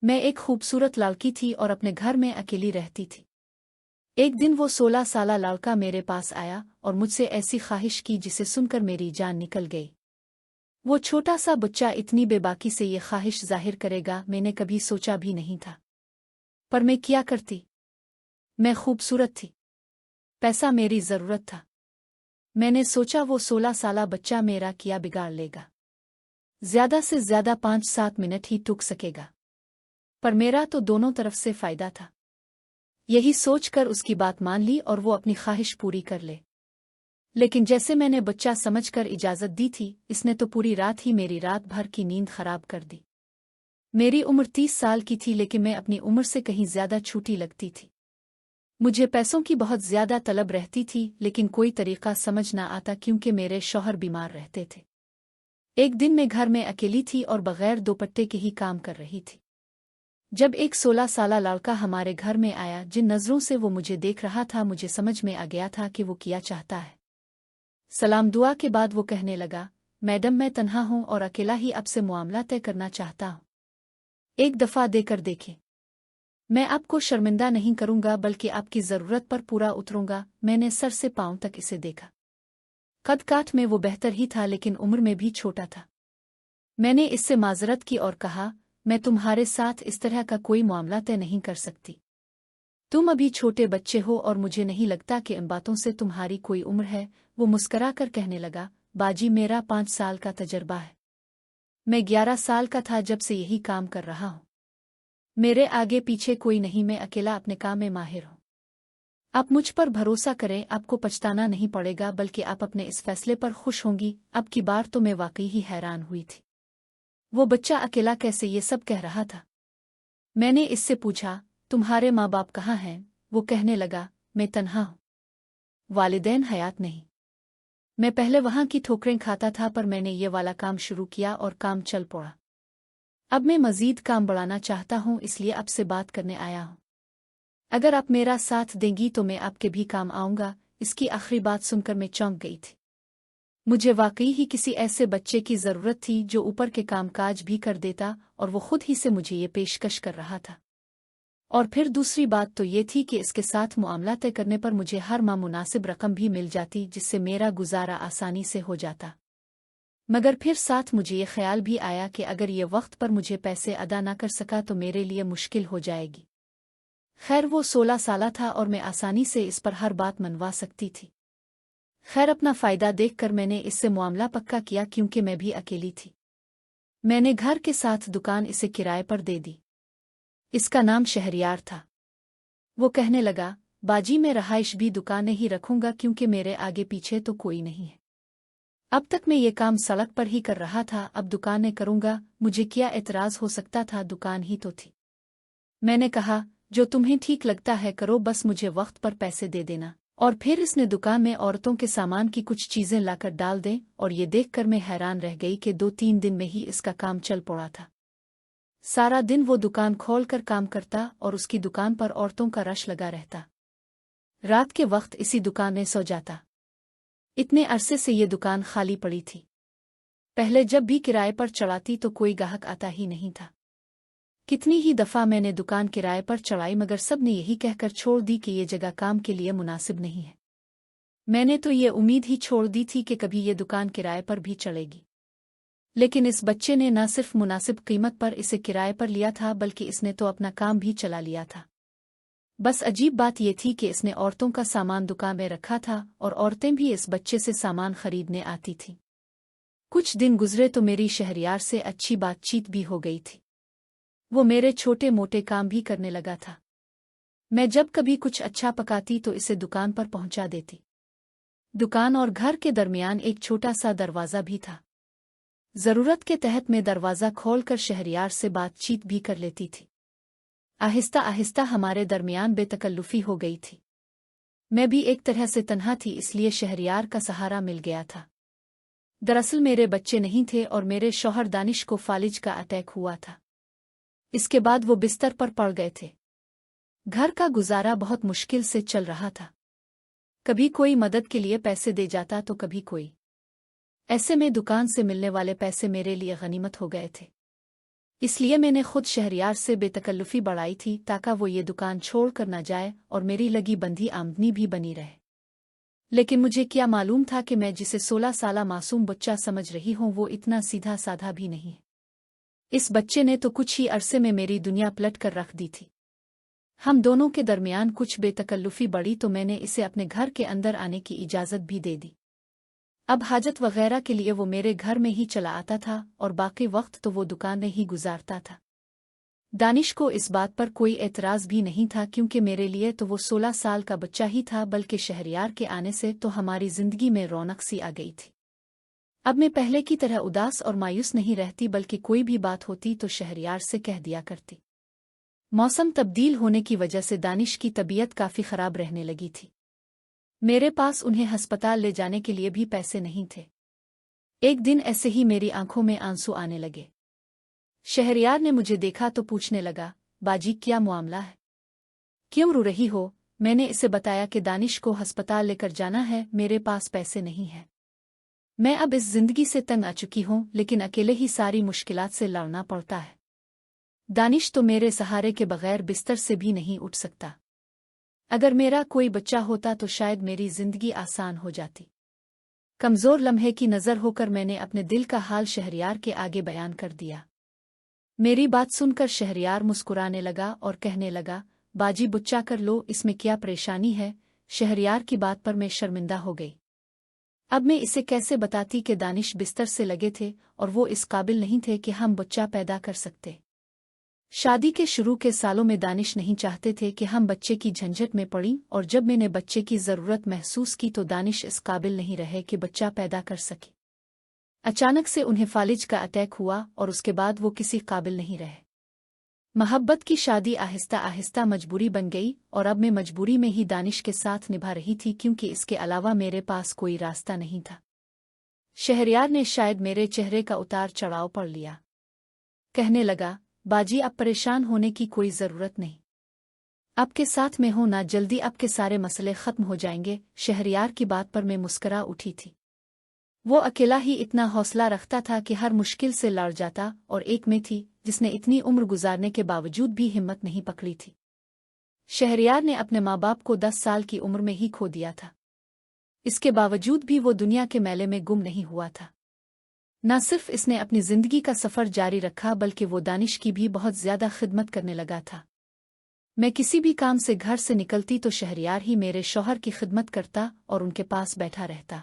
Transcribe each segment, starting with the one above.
मैं एक खूबसूरत लड़की थी और अपने घर में अकेली रहती थी। एक दिन वो 16 साला लड़का मेरे पास आया और मुझसे ऐसी ख्वाहिश की जिसे सुनकर मेरी जान निकल गई। वो छोटा सा बच्चा इतनी बेबाकी से ये ख्वाहिश जाहिर करेगा, मैंने कभी सोचा भी नहीं था। पर मैं क्या करती? मैं खूबसूरत थी। पैसा मेरी जरूरत था। मैंने सोचा वो 16 साला बच्चा मेरा क्या बिगाड़ लेगा। ज्यादा से ज्यादा 5-7 मिनट ही टूक सकेगा। पर मेरा तो दोनों तरफ से फायदा था। यही सोचकर उसकी बात मान ली और वो अपनी ख्वाहिश पूरी कर ले। लेकिन जैसे मैंने बच्चा समझकर इजाजत दी थी, इसने तो पूरी रात ही मेरी रात भर की नींद खराब कर दी। मेरी उम्र 30 साल की थी, लेकिन मैं अपनी उम्र से कहीं ज्यादा छोटी लगती थी। मुझे पैसों की बहुत ज्यादा तलब रहती थी, लेकिन कोई तरीका समझ ना आता क्योंकि मेरे शौहर बीमार रहते थे। एक दिन मैं घर में अकेली थी और बगैर दोपट्टे के ही काम कर रही थी, जब एक 16 साला लड़का हमारे घर में आया। जिन नजरों से वो मुझे देख रहा था, मुझे समझ में आ गया था कि वो क्या चाहता है। सलाम दुआ के बाद वो कहने लगा, मैडम मैं तन्हा हूं और अकेला ही आपसे मामला तय करना चाहता हूं। एक दफा देकर देखें। मैं आपको शर्मिंदा नहीं करूंगा, बल्कि आपकी जरूरत पर पूरा उतरूंगा। मैंने सर से पांव तक इसे देखा। कद काठ में वो बेहतर ही था, लेकिन उम्र में भी छोटा था। मैंने इससे माजरत की और कहा, मैं तुम्हारे साथ इस तरह का कोई मामला तय नहीं कर सकती। तुम अभी छोटे बच्चे हो और मुझे नहीं लगता कि इन बातों से तुम्हारी कोई उम्र है। वो मुस्करा कर कहने लगा, बाजी मेरा 5 साल का तजर्बा है। मैं 11 साल का था जब से यही काम कर रहा हूं। मेरे आगे पीछे कोई नहीं, मैं अकेला अपने काम में माहिर हूं। आप मुझ पर भरोसा करें, आपको पछताना नहीं पड़ेगा, बल्कि आप अपने इस फैसले पर खुश होंगी। अब की बार तो मैं वाकई ही हैरान हुई थी। वो बच्चा अकेला कैसे ये सब कह रहा था। मैंने इससे पूछा, तुम्हारे माँ बाप कहाँ हैं? वो कहने लगा, मैं तन्हा हूं। वालिदैन हयात नहीं। मैं पहले वहां की ठोकरें खाता था, पर मैंने ये वाला काम शुरू किया और काम चल पड़ा। अब मैं मजीद काम बढ़ाना चाहता हूं, इसलिए आपसे बात करने आया हूं। अगर आप मेरा साथ देंगी तो मैं आपके भी काम आऊंगा। इसकी आखिरी बात सुनकर मैं चौंक गई थी। मुझे वाकई ही किसी ऐसे बच्चे की जरूरत थी जो ऊपर के कामकाज भी कर देता, और वो खुद ही से मुझे ये पेशकश कर रहा था। और फिर दूसरी बात तो ये थी कि इसके साथ मामला तय करने पर मुझे हर माह मुनासिब रकम भी मिल जाती, जिससे मेरा गुजारा आसानी से हो जाता। मगर फिर साथ मुझे ये ख्याल भी आया कि अगर ये वक्त पर मुझे पैसे अदा ना कर सका तो मेरे लिए मुश्किल हो जाएगी। खैर वो 16 साला था और मैं आसानी से इस पर हर बात मनवा सकती थी। खैर अपना फायदा देखकर मैंने इससे मामला पक्का किया, क्योंकि मैं भी अकेली थी। मैंने घर के साथ दुकान इसे किराए पर दे दी। इसका नाम शहरयार था। वो कहने लगा, बाजी मैं रहाइश भी दुकानें ही रखूंगा, क्योंकि मेरे आगे पीछे तो कोई नहीं है। अब तक मैं ये काम सड़क पर ही कर रहा था, अब दुकानें करूंगा। मुझे क्या एतराज हो सकता था, दुकान ही तो थी। मैंने कहा, जो तुम्हें ठीक लगता है करो, बस मुझे वक्त पर पैसे दे देना। और फिर इसने दुकान में औरतों के सामान की कुछ चीजें लाकर डाल दें, और ये देखकर मैं हैरान रह गई कि 2-3 दिन में ही इसका काम चल पड़ा था। सारा दिन वो दुकान खोल कर काम करता और उसकी दुकान पर औरतों का रश लगा रहता। रात के वक्त इसी दुकान में सो जाता। इतने अरसे से ये दुकान खाली पड़ी थी। पहले जब भी किराए पर चढ़ाती तो कोई ग्राहक आता ही नहीं था। कितनी ही दफा मैंने दुकान किराए पर चढ़ाई, मगर सब ने यही कहकर छोड़ दी कि ये जगह काम के लिए मुनासिब नहीं है। मैंने तो ये उम्मीद ही छोड़ दी थी कि कभी ये दुकान किराए पर भी चलेगी। लेकिन इस बच्चे ने न सिर्फ मुनासिब कीमत पर इसे किराए पर लिया था, बल्कि इसने तो अपना काम भी चला लिया था। बस अजीब बात यह थी कि इसने औरतों का सामान दुकान में रखा था और औरतें भी इस बच्चे से सामान खरीदने आती थीं। कुछ दिन गुजरे तो मेरी शहरयार से अच्छी बातचीत भी हो गई थी। वो मेरे छोटे मोटे काम भी करने लगा था। मैं जब कभी कुछ अच्छा पकाती तो इसे दुकान पर पहुंचा देती। दुकान और घर के दरमियान एक छोटा सा दरवाज़ा भी था। जरूरत के तहत मैं दरवाज़ा खोलकर शहरयार से बातचीत भी कर लेती थी। आहिस्ता आहिस्ता हमारे दरमियान बेतकल्लुफ़ी हो गई थी। मैं भी एक तरह से तन्हा थी, इसलिए शहरयार का सहारा मिल गया था। दरअसल मेरे बच्चे नहीं थे और मेरे शौहर दानिश को फालिज का अटैक हुआ था। इसके बाद वो बिस्तर पर पड़ गए थे। घर का गुजारा बहुत मुश्किल से चल रहा था। कभी कोई मदद के लिए पैसे दे जाता तो कभी कोई। ऐसे में दुकान से मिलने वाले पैसे मेरे लिए गनीमत हो गए थे। इसलिए मैंने खुद शहरयार से बेतकल्लुफ़ी बढ़ाई थी ताकि वो ये दुकान छोड़ कर न जाए और मेरी लगी बंधी आमदनी भी बनी रहे। लेकिन मुझे क्या मालूम था कि मैं जिसे 16 साला मासूम बच्चा समझ रही हूँ वो इतना सीधा साधा भी नहीं है। इस बच्चे ने तो कुछ ही अरसे में मेरी दुनिया पलट कर रख दी थी। हम दोनों के दरमियान कुछ बेतकल्लुफ़ी बढ़ी तो मैंने इसे अपने घर के अंदर आने की इजाज़त भी दे दी। अब हाजत वगैरह के लिए वो मेरे घर में ही चला आता था और बाकी वक्त तो वो दुकान में ही गुजारता था। दानिश को इस बात पर कोई एतराज़ भी नहीं था क्योंकि मेरे लिए तो वो 16 साल का बच्चा ही था, बल्कि शहरयार के आने से तो हमारी जिंदगी में रौनक सी आ गई थी। अब मैं पहले की तरह उदास और मायूस नहीं रहती, बल्कि कोई भी बात होती तो शहरयार से कह दिया करती। मौसम तब्दील होने की वजह से दानिश की तबीयत काफ़ी ख़राब रहने लगी थी। मेरे पास उन्हें अस्पताल ले जाने के लिए भी पैसे नहीं थे। एक दिन ऐसे ही मेरी आंखों में आंसू आने लगे। शहरयार ने मुझे देखा तो पूछने लगा, बाजी क्या मामला है, क्यों रो रही हो? मैंने इसे बताया कि दानिश को अस्पताल लेकर जाना है, मेरे पास पैसे नहीं हैं। मैं अब इस जिंदगी से तंग आ चुकी हूँ, लेकिन अकेले ही सारी मुश्किलात से लड़ना पड़ता है। दानिश तो मेरे सहारे के बगैर बिस्तर से भी नहीं उठ सकता। अगर मेरा कोई बच्चा होता तो शायद मेरी जिंदगी आसान हो जाती। कमज़ोर लम्हे की नज़र होकर मैंने अपने दिल का हाल शहरयार के आगे बयान कर दिया। मेरी बात सुनकर शहरयार मुस्कुराने लगा और कहने लगा, बाजी बुच्चा कर लो, इसमें क्या परेशानी है। शहरयार की बात पर मैं शर्मिंदा हो गई। अब मैं इसे कैसे बताती कि दानिश बिस्तर से लगे थे और वो इस काबिल नहीं थे कि हम बच्चा पैदा कर सकते। शादी के शुरू के सालों में दानिश नहीं चाहते थे कि हम बच्चे की झंझट में पड़ीं, और जब मैंने बच्चे की ज़रूरत महसूस की तो दानिश इस काबिल नहीं रहे कि बच्चा पैदा कर सके। अचानक से उन्हें फालिज का अटैक हुआ और उसके बाद वो किसी काबिल नहीं रहे। मोहब्बत की शादी आहिस्ता आहिस्ता मजबूरी बन गई और अब मैं मजबूरी में ही दानिश के साथ निभा रही थी, क्योंकि इसके अलावा मेरे पास कोई रास्ता नहीं था। शहरयार ने शायद मेरे चेहरे का उतार चढ़ाव पढ़ लिया। कहने लगा, बाजी अब परेशान होने की कोई ज़रूरत नहीं। आपके साथ में हो ना, जल्दी आपके सारे मसले ख़त्म हो जाएंगे। शहरयार की बात पर मैं मुस्करा उठी थी। वो अकेला ही इतना हौसला रखता था कि हर मुश्किल से लड़ जाता, और एक मैं थी जिसने इतनी उम्र गुजारने के बावजूद भी हिम्मत नहीं पकड़ी थी। शहरयार ने अपने माँ बाप को 10 साल की उम्र में ही खो दिया था। इसके बावजूद भी वो दुनिया के मेले में गुम नहीं हुआ था। न सिर्फ इसने अपनी जिंदगी का सफ़र जारी रखा, बल्कि वो दानिश की भी बहुत ज़्यादा खिदमत करने लगा था। मैं किसी भी काम से घर से निकलती तो शहरयार ही मेरे शौहर की खिदमत करता और उनके पास बैठा रहता।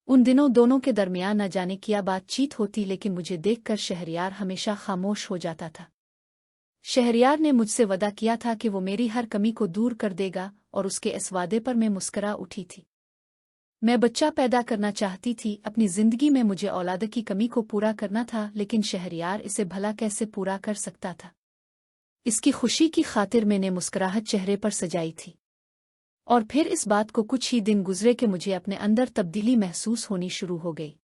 उन दिनों दोनों के दरमियान न जाने क्या बातचीत होती, लेकिन मुझे देखकर शहरयार हमेशा खामोश हो जाता था। शहरयार ने मुझसे वादा किया था कि वो मेरी हर कमी को दूर कर देगा, और उसके इस वादे पर मैं मुस्करा उठी थी। मैं बच्चा पैदा करना चाहती थी, अपनी जिंदगी में मुझे औलाद की कमी को पूरा करना था, लेकिन शहरयार इसे भला कैसे पूरा कर सकता था। इसकी खुशी की खातिर मैंने मुस्कुराहट चेहरे पर सजाई थी। और फिर इस बात को कुछ ही दिन गुजरे कि मुझे अपने अंदर तब्दीली महसूस होनी शुरू हो गई।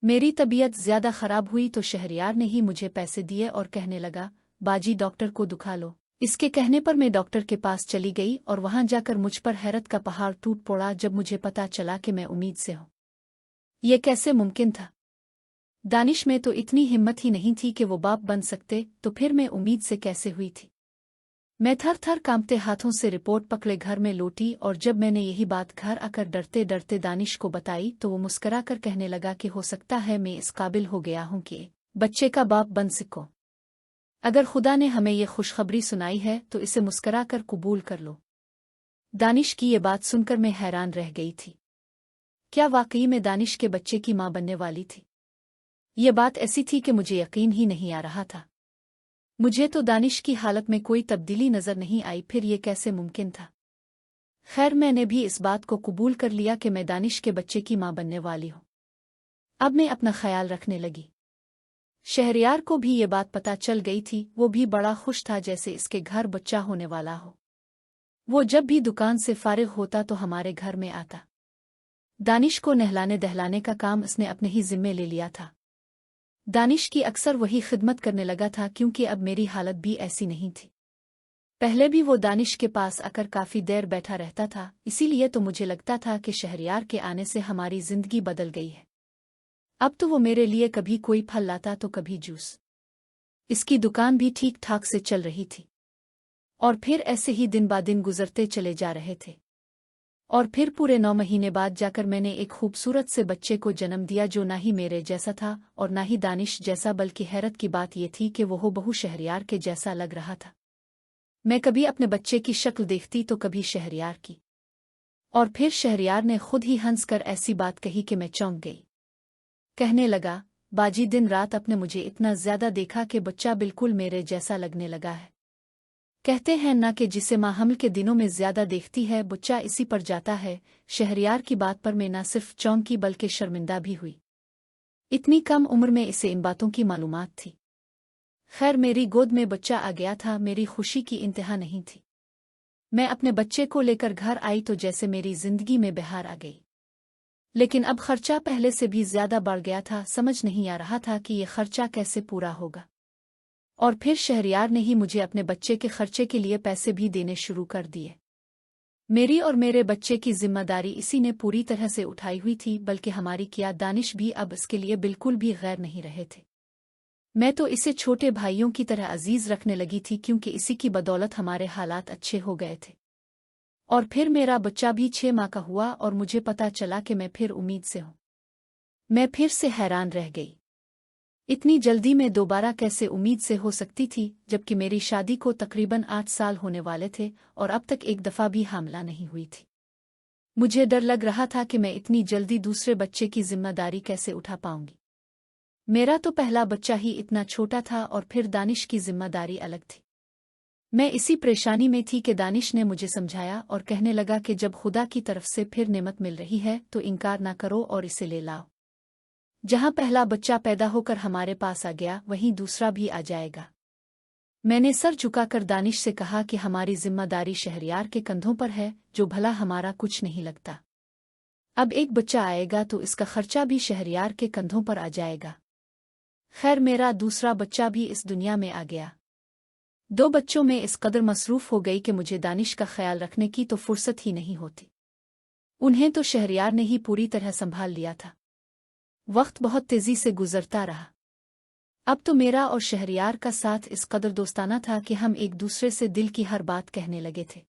मेरी तबीयत ज्यादा खराब हुई तो शहरयार ने ही मुझे पैसे दिए और कहने लगा, बाजी डॉक्टर को दिखा लो। इसके कहने पर मैं डॉक्टर के पास चली गई और वहां जाकर मुझ पर हैरत का पहाड़ टूट पड़ा जब मुझे पता चला कि मैं उम्मीद से हूं। ये कैसे मुमकिन था? दानिश में तो इतनी हिम्मत ही नहीं थी कि वो बाप बन सकते, तो फिर मैं उम्मीद से कैसे हुई थी? मैं थर थर कांपते हाथों से रिपोर्ट पकड़े घर में लौटी, और जब मैंने यही बात घर आकर डरते डरते दानिश को बताई तो वो मुस्करा कर कहने लगा कि हो सकता है मैं इस काबिल हो गया हूं कि बच्चे का बाप बन सको। अगर खुदा ने हमें ये खुशखबरी सुनाई है तो इसे मुस्करा कर कबूल कर लो। दानिश की ये बात सुनकर मैं हैरान रह गई थी। क्या वाकई में दानिश के बच्चे की मां बनने वाली थी? ये बात ऐसी थी कि मुझे यकीन ही नहीं आ रहा था। मुझे तो दानिश की हालत में कोई तब्दीली नजर नहीं आई, फिर ये कैसे मुमकिन था? खैर, मैंने भी इस बात को कबूल कर लिया कि मैं दानिश के बच्चे की मां बनने वाली हूं। अब मैं अपना ख्याल रखने लगी। शहरयार को भी ये बात पता चल गई थी। वो भी बड़ा खुश था जैसे इसके घर बच्चा होने वाला हो। वो जब भी दुकान से फारिग होता तो हमारे घर में आता। दानिश को नहलाने दहलाने का काम इसने अपने ही जिम्मे ले लिया था। दानिश की अक्सर वही खिदमत करने लगा था, क्योंकि अब मेरी हालत भी ऐसी नहीं थी। पहले भी वो दानिश के पास आकर काफी देर बैठा रहता था, इसीलिए तो मुझे लगता था कि शहरयार के आने से हमारी जिंदगी बदल गई है। अब तो वो मेरे लिए कभी कोई फल लाता तो कभी जूस। इसकी दुकान भी ठीक ठाक से चल रही थी। और फिर ऐसे ही दिन ब दिन गुजरते चले जा रहे थे। और फिर पूरे 9 महीने बाद जाकर मैंने एक खूबसूरत से बच्चे को जन्म दिया जो ना ही मेरे जैसा था और ना ही दानिश जैसा, बल्कि हैरत की बात यह थी कि वो हूबहू शहरयार के जैसा लग रहा था। मैं कभी अपने बच्चे की शक्ल देखती तो कभी शहरयार की, और फिर शहरयार ने खुद ही हंसकर ऐसी बात कही कि मैं चौंक गई। कहने लगा, बाजी दिन रात अपने मुझे इतना ज्यादा देखा कि बच्चा बिल्कुल मेरे जैसा लगने लगा है। कहते हैं ना कि जिसे माँ हमल के दिनों में ज्यादा देखती है बच्चा इसी पर जाता है। शहरयार की बात पर मैं न सिर्फ चौंकी बल्कि शर्मिंदा भी हुई। इतनी कम उम्र में इसे इन बातों की मालूमात थी। खैर, मेरी गोद में बच्चा आ गया था, मेरी खुशी की इंतहा नहीं थी। मैं अपने बच्चे को लेकर घर आई तो जैसे मेरी जिंदगी में बहार आ गई। लेकिन अब खर्चा पहले से भी ज्यादा बढ़ गया था। समझ नहीं आ रहा था कि ये खर्चा कैसे पूरा होगा। और फिर शहरयार ने ही मुझे अपने बच्चे के खर्चे के लिए पैसे भी देने शुरू कर दिए। मेरी और मेरे बच्चे की जिम्मेदारी इसी ने पूरी तरह से उठाई हुई थी, बल्कि हमारी किया दानिश भी अब इसके लिए बिल्कुल भी गैर नहीं रहे थे। मैं तो इसे छोटे भाइयों की तरह अजीज रखने लगी थी, क्योंकि इसी की बदौलत हमारे हालात अच्छे हो गए थे। और फिर मेरा बच्चा भी 6 माह का हुआ और मुझे पता चला कि मैं फिर उम्मीद से हूँ। मैं फिर से हैरान रह गई। इतनी जल्दी में दोबारा कैसे उम्मीद से हो सकती थी, जबकि मेरी शादी को तकरीबन 8 साल होने वाले थे और अब तक एक दफ़ा भी हामला नहीं हुई थी। मुझे डर लग रहा था कि मैं इतनी जल्दी दूसरे बच्चे की जिम्मेदारी कैसे उठा पाऊंगी। मेरा तो पहला बच्चा ही इतना छोटा था और फिर दानिश की जिम्मेदारी अलग थी। मैं इसी परेशानी में थी कि दानिश ने मुझे समझाया और कहने लगा कि जब खुदा की तरफ से फिर नेमत मिल रही है तो इनकार ना करो और इसे ले लाओ। जहां पहला बच्चा पैदा होकर हमारे पास आ गया, वहीं दूसरा भी आ जाएगा। मैंने सर झुकाकर दानिश से कहा कि हमारी जिम्मेदारी शहरयार के कंधों पर है, जो भला हमारा कुछ नहीं लगता। अब एक बच्चा आएगा तो इसका खर्चा भी शहरयार के कंधों पर आ जाएगा। खैर, मेरा दूसरा बच्चा भी इस दुनिया में आ गया। 2 बच्चों में इस कदर मसरूफ हो गई कि मुझे दानिश का ख्याल रखने की तो फुर्सत ही नहीं होती। उन्हें तो शहरयार ने ही पूरी तरह संभाल लिया था। वक्त बहुत तेजी से गुजरता रहा। अब तो मेरा और शहरयार का साथ इस कदर दोस्ताना था कि हम एक दूसरे से दिल की हर बात कहने लगे थे।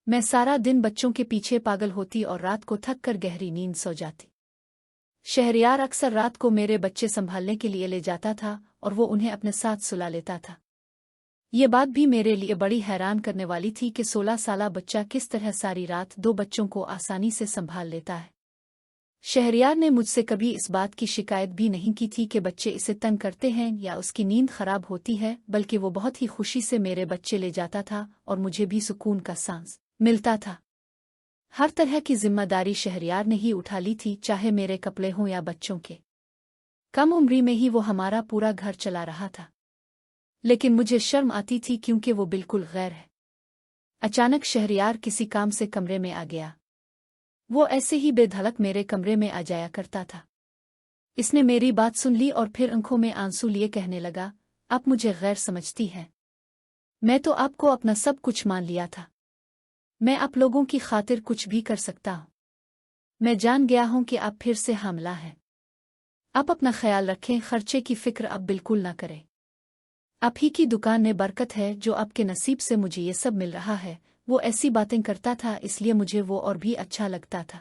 मैं सारा दिन बच्चों के पीछे पागल होती और रात को थक कर गहरी नींद सो जाती। शहरयार अक्सर रात को मेरे बच्चे संभालने के लिए ले जाता था और वो उन्हें अपने साथ सुला लेता था। ये बात भी मेरे लिए बड़ी हैरान करने वाली थी कि 16 साला बच्चा किस तरह सारी रात 2 बच्चों को आसानी से संभाल लेता है। शहरयार ने मुझसे कभी इस बात की शिकायत भी नहीं की थी कि बच्चे इसे तंग करते हैं या उसकी नींद खराब होती है, बल्कि वो बहुत ही खुशी से मेरे बच्चे ले जाता था और मुझे भी सुकून का सांस मिलता था। हर तरह की जिम्मेदारी शहरयार ने ही उठा ली थी, चाहे मेरे कपड़े हों या बच्चों के। कम उम्री में ही वो हमारा पूरा घर चला रहा था। लेकिन मुझे शर्म आती थी क्योंकि वो बिल्कुल गैर है। अचानक शहरयार किसी काम से कमरे में आ गया। वो ऐसे ही बेधड़क मेरे कमरे में आ जाया करता था। इसने मेरी बात सुन ली और फिर आंखों में आंसू लिए कहने लगा, आप मुझे गैर समझती हैं। मैं तो आपको अपना सब कुछ मान लिया था। मैं आप लोगों की खातिर कुछ भी कर सकता हूँ। मैं जान गया हूँ कि आप फिर से हामला हैं। आप अपना ख्याल रखें, खर्चे की फिक्र अब बिल्कुल ना करें। आप ही की दुकान में बरकत है, जो आपके नसीब से मुझे ये सब मिल रहा है। वो ऐसी बातें करता था, इसलिए मुझे वो और भी अच्छा लगता था।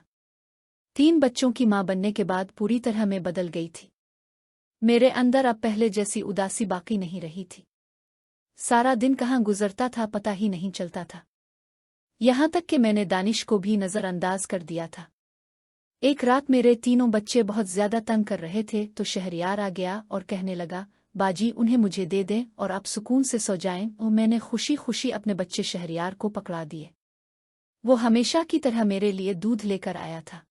3 बच्चों की मां बनने के बाद पूरी तरह मैं बदल गई थी। मेरे अंदर अब पहले जैसी उदासी बाकी नहीं रही थी। सारा दिन कहाँ गुजरता था पता ही नहीं चलता था। यहाँ तक कि मैंने दानिश को भी नजरअंदाज कर दिया था। एक रात मेरे तीनों बच्चे बहुत ज्यादा तंग कर रहे थे तो शहरयार आ गया और कहने लगा, बाजी उन्हें मुझे दे दें और आप सुकून से सो जाएं। और मैंने खुशी खुशी अपने बच्चे शहरयार को पकड़ा दिए। वो हमेशा की तरह मेरे लिए दूध लेकर आया था।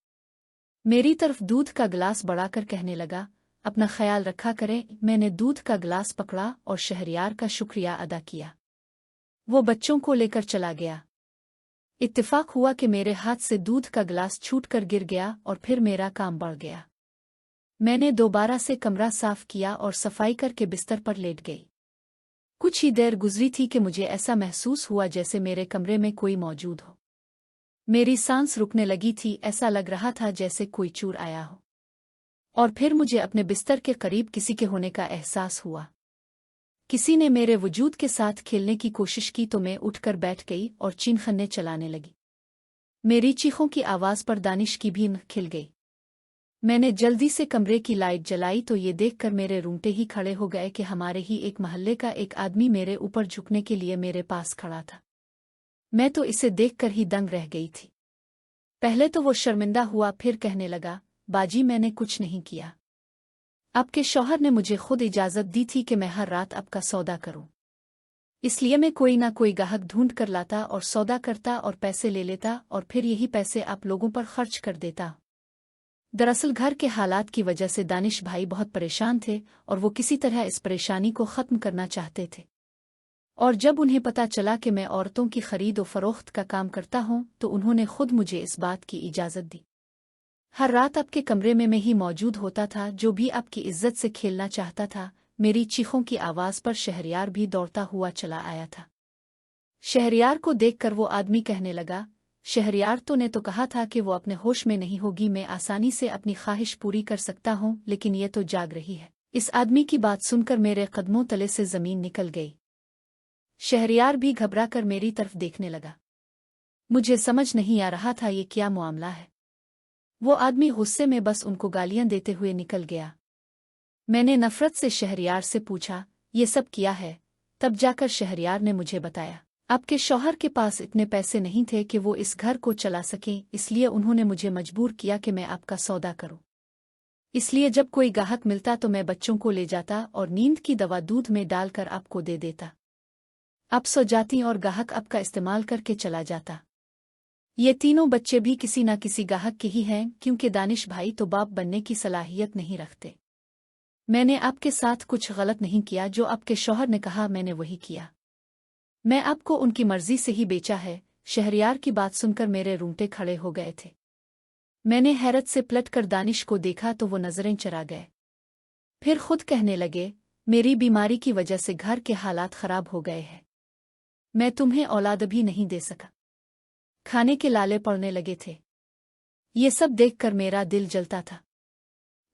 मेरी तरफ दूध का गिलास बढ़ाकर कहने लगा, अपना ख्याल रखा करें। मैंने दूध का गिलास पकड़ा और शहरयार का शुक्रिया अदा किया। वो बच्चों को लेकर चला गया। इत्तेफाक हुआ कि मेरे हाथ से दूध का गिलास छूटकर गिर गया और फिर मेरा काम बढ़ गया। मैंने दोबारा से कमरा साफ किया और सफाई करके बिस्तर पर लेट गई। कुछ ही देर गुजरी थी कि मुझे ऐसा महसूस हुआ जैसे मेरे कमरे में कोई मौजूद हो। मेरी सांस रुकने लगी थी, ऐसा लग रहा था जैसे कोई चोर आया हो। और फिर मुझे अपने बिस्तर के करीब किसी के होने का एहसास हुआ। किसी ने मेरे वजूद के साथ खेलने की कोशिश की तो मैं उठकर बैठ गई और चीखने चलाने लगी। मेरी चीखों की आवाज़ पर दानिश की भी आँख खिल गई। मैंने जल्दी से कमरे की लाइट जलाई तो ये देखकर मेरे रूंगटे ही खड़े हो गए कि हमारे ही एक महल्ले का एक आदमी मेरे ऊपर झुकने के लिए मेरे पास खड़ा था। मैं तो इसे देखकर ही दंग रह गई थी। पहले तो वो शर्मिंदा हुआ, फिर कहने लगा, बाजी मैंने कुछ नहीं किया। आपके शौहर ने मुझे खुद इजाज़त दी थी कि मैं हर रात आपका सौदा करूं। इसलिए मैं कोई ना कोई गाहक ढूंढ कर लाता और सौदा करता और पैसे ले लेता और फिर यही पैसे आप लोगों पर खर्च कर देता। दरअसल घर के हालात की वजह से दानिश भाई बहुत परेशान थे और वो किसी तरह इस परेशानी को ख़त्म करना चाहते थे। और जब उन्हें पता चला कि मैं औरतों की खरीद और फरोख्त का काम करता हूं तो उन्होंने खुद मुझे इस बात की इजाज़त दी। हर रात आपके कमरे में मैं ही मौजूद होता था। जो भी आपकी इज्जत से खेलना चाहता था, मेरी चीखों की आवाज़ पर शहरयार भी दौड़ता हुआ चला आया था। शहरयार को देखकर वो आदमी कहने लगा, शहरयार तो ने तो कहा था कि वो अपने होश में नहीं होगी, मैं आसानी से अपनी ख्वाहिश पूरी कर सकता हूँ, लेकिन ये तो जाग रही है। इस आदमी की बात सुनकर मेरे कदमों तले से ज़मीन निकल गई। शहरयार भी घबरा कर मेरी तरफ देखने लगा। मुझे समझ नहीं आ रहा था ये क्या मामला है। वो आदमी गुस्से में बस उनको गालियां देते हुए निकल गया। मैंने नफरत से शहरयार से पूछा, ये सब किया है? तब जाकर शहरयार ने मुझे बताया, आपके शौहर के पास इतने पैसे नहीं थे कि वो इस घर को चला सकें, इसलिए उन्होंने मुझे मजबूर किया कि मैं आपका सौदा करूं। इसलिए जब कोई गाहक मिलता तो मैं बच्चों को ले जाता और नींद की दवा दूध में डालकर आपको दे देता। आप सो जाती और गाहक आपका इस्तेमाल करके चला जाता। ये तीनों बच्चे भी किसी न किसी गाहक के ही हैं, क्योंकि दानिश भाई तो बाप बनने की सलाहियत नहीं रखते। मैंने आपके साथ कुछ गलत नहीं किया, जो आपके शौहर ने कहा मैंने वही किया। मैं आपको उनकी मर्जी से ही बेचा है। शहरयार की बात सुनकर मेरे रूंगटे खड़े हो गए थे। मैंने हैरत से पलट कर दानिश को देखा तो वो नजरें चरा गए। फिर खुद कहने लगे, मेरी बीमारी की वजह से घर के हालात खराब हो गए हैं। मैं तुम्हें औलाद भी नहीं दे सका। खाने के लाले पड़ने लगे थे। ये सब देखकर मेरा दिल जलता था।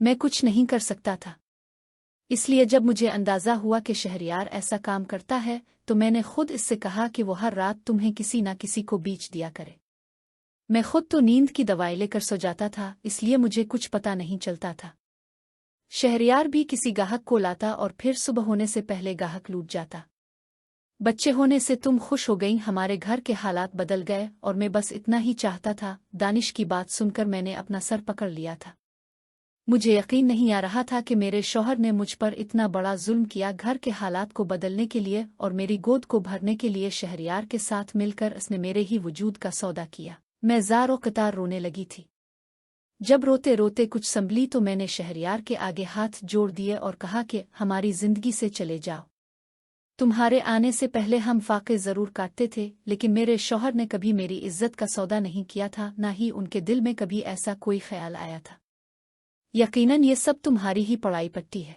मैं कुछ नहीं कर सकता था। इसलिए जब मुझे अंदाज़ा हुआ कि शहरयार ऐसा काम करता है तो मैंने खुद इससे कहा कि वो हर रात तुम्हें किसी ना किसी को बेच दिया करे। मैं खुद तो नींद की दवाई लेकर सो जाता था, इसलिए मुझे कुछ पता नहीं चलता था। शहरयार भी किसी गाहक को लाता और फिर सुबह होने से पहले गाहक लूट जाता। बच्चे होने से तुम खुश हो गई, हमारे घर के हालात बदल गए और मैं बस इतना ही चाहता था। दानिश की बात सुनकर मैंने अपना सर पकड़ लिया था। मुझे यकीन नहीं आ रहा था कि मेरे शौहर ने मुझ पर इतना बड़ा जुल्म किया। घर के हालात को बदलने के लिए और मेरी गोद को भरने के लिए शहरयार के साथ मिलकर उसने मेरे ही वजूद का सौदा किया। मैं ज़ारो कतार रोने लगी थी। जब रोते रोते कुछ संभली तो मैंने शहरयार के आगे हाथ जोड़ दिए और कहा कि हमारी जिंदगी से चले जाओ। तुम्हारे आने से पहले हम फाके ज़रूर काटते थे, लेकिन मेरे शौहर ने कभी मेरी इज्जत का सौदा नहीं किया था, ना ही उनके दिल में कभी ऐसा कोई ख्याल आया था। यकीनन ये सब तुम्हारी ही पड़ाई पट्टी है।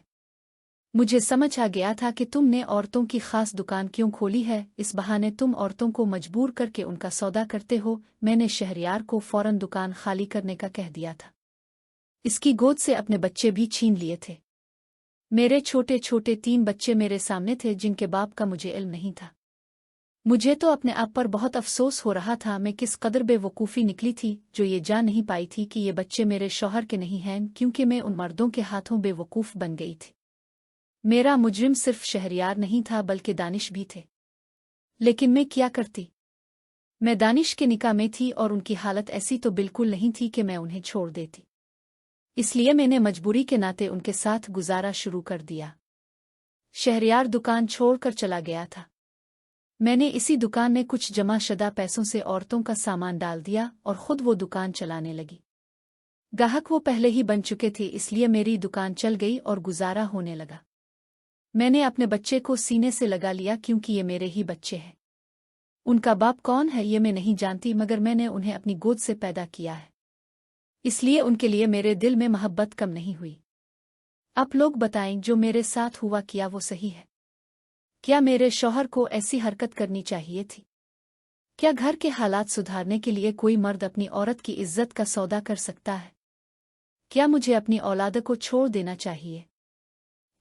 मुझे समझ आ गया था कि तुमने औरतों की खास दुकान क्यों खोली है। इस बहाने तुम औरतों को मजबूर करके उनका सौदा करते हो। मैंने शहरयार को फौरन दुकान खाली करने का कह दिया था। इसकी गोद से अपने बच्चे भी छीन लिए थे। मेरे छोटे छोटे 3 बच्चे मेरे सामने थे जिनके बाप का मुझे इल्म नहीं था। मुझे तो अपने आप पर बहुत अफसोस हो रहा था। मैं किस कदर बेवकूफ़ी निकली थी जो ये जान नहीं पाई थी कि ये बच्चे मेरे शौहर के नहीं हैं, क्योंकि मैं उन मर्दों के हाथों बेवकूफ़ बन गई थी। मेरा मुजरिम सिर्फ शहरयार नहीं था बल्कि दानिश भी थे। लेकिन मैं क्या करती? मैं दानिश के निकाह में थी और उनकी हालत ऐसी तो बिल्कुल नहीं थी कि मैं उन्हें छोड़ देती। इसलिए मैंने मजबूरी के नाते उनके साथ गुजारा शुरू कर दिया। शहरयार दुकान छोड़कर चला गया था। मैंने इसी दुकान में कुछ जमा शुदा पैसों से औरतों का सामान डाल दिया और खुद वो दुकान चलाने लगी। गाहक वो पहले ही बन चुके थे, इसलिए मेरी दुकान चल गई और गुजारा होने लगा। मैंने अपने बच्चे को सीने से लगा लिया, क्योंकि ये मेरे ही बच्चे हैं। उनका बाप कौन है ये मैं नहीं जानती, मगर मैंने उन्हें अपनी गोद से पैदा किया है, इसलिए उनके लिए मेरे दिल में मोहब्बत कम नहीं हुई। आप लोग बताएं, जो मेरे साथ हुआ क्या वो सही है? क्या मेरे शौहर को ऐसी हरकत करनी चाहिए थी? क्या घर के हालात सुधारने के लिए कोई मर्द अपनी औरत की इज्जत का सौदा कर सकता है? क्या मुझे अपनी औलाद को छोड़ देना चाहिए?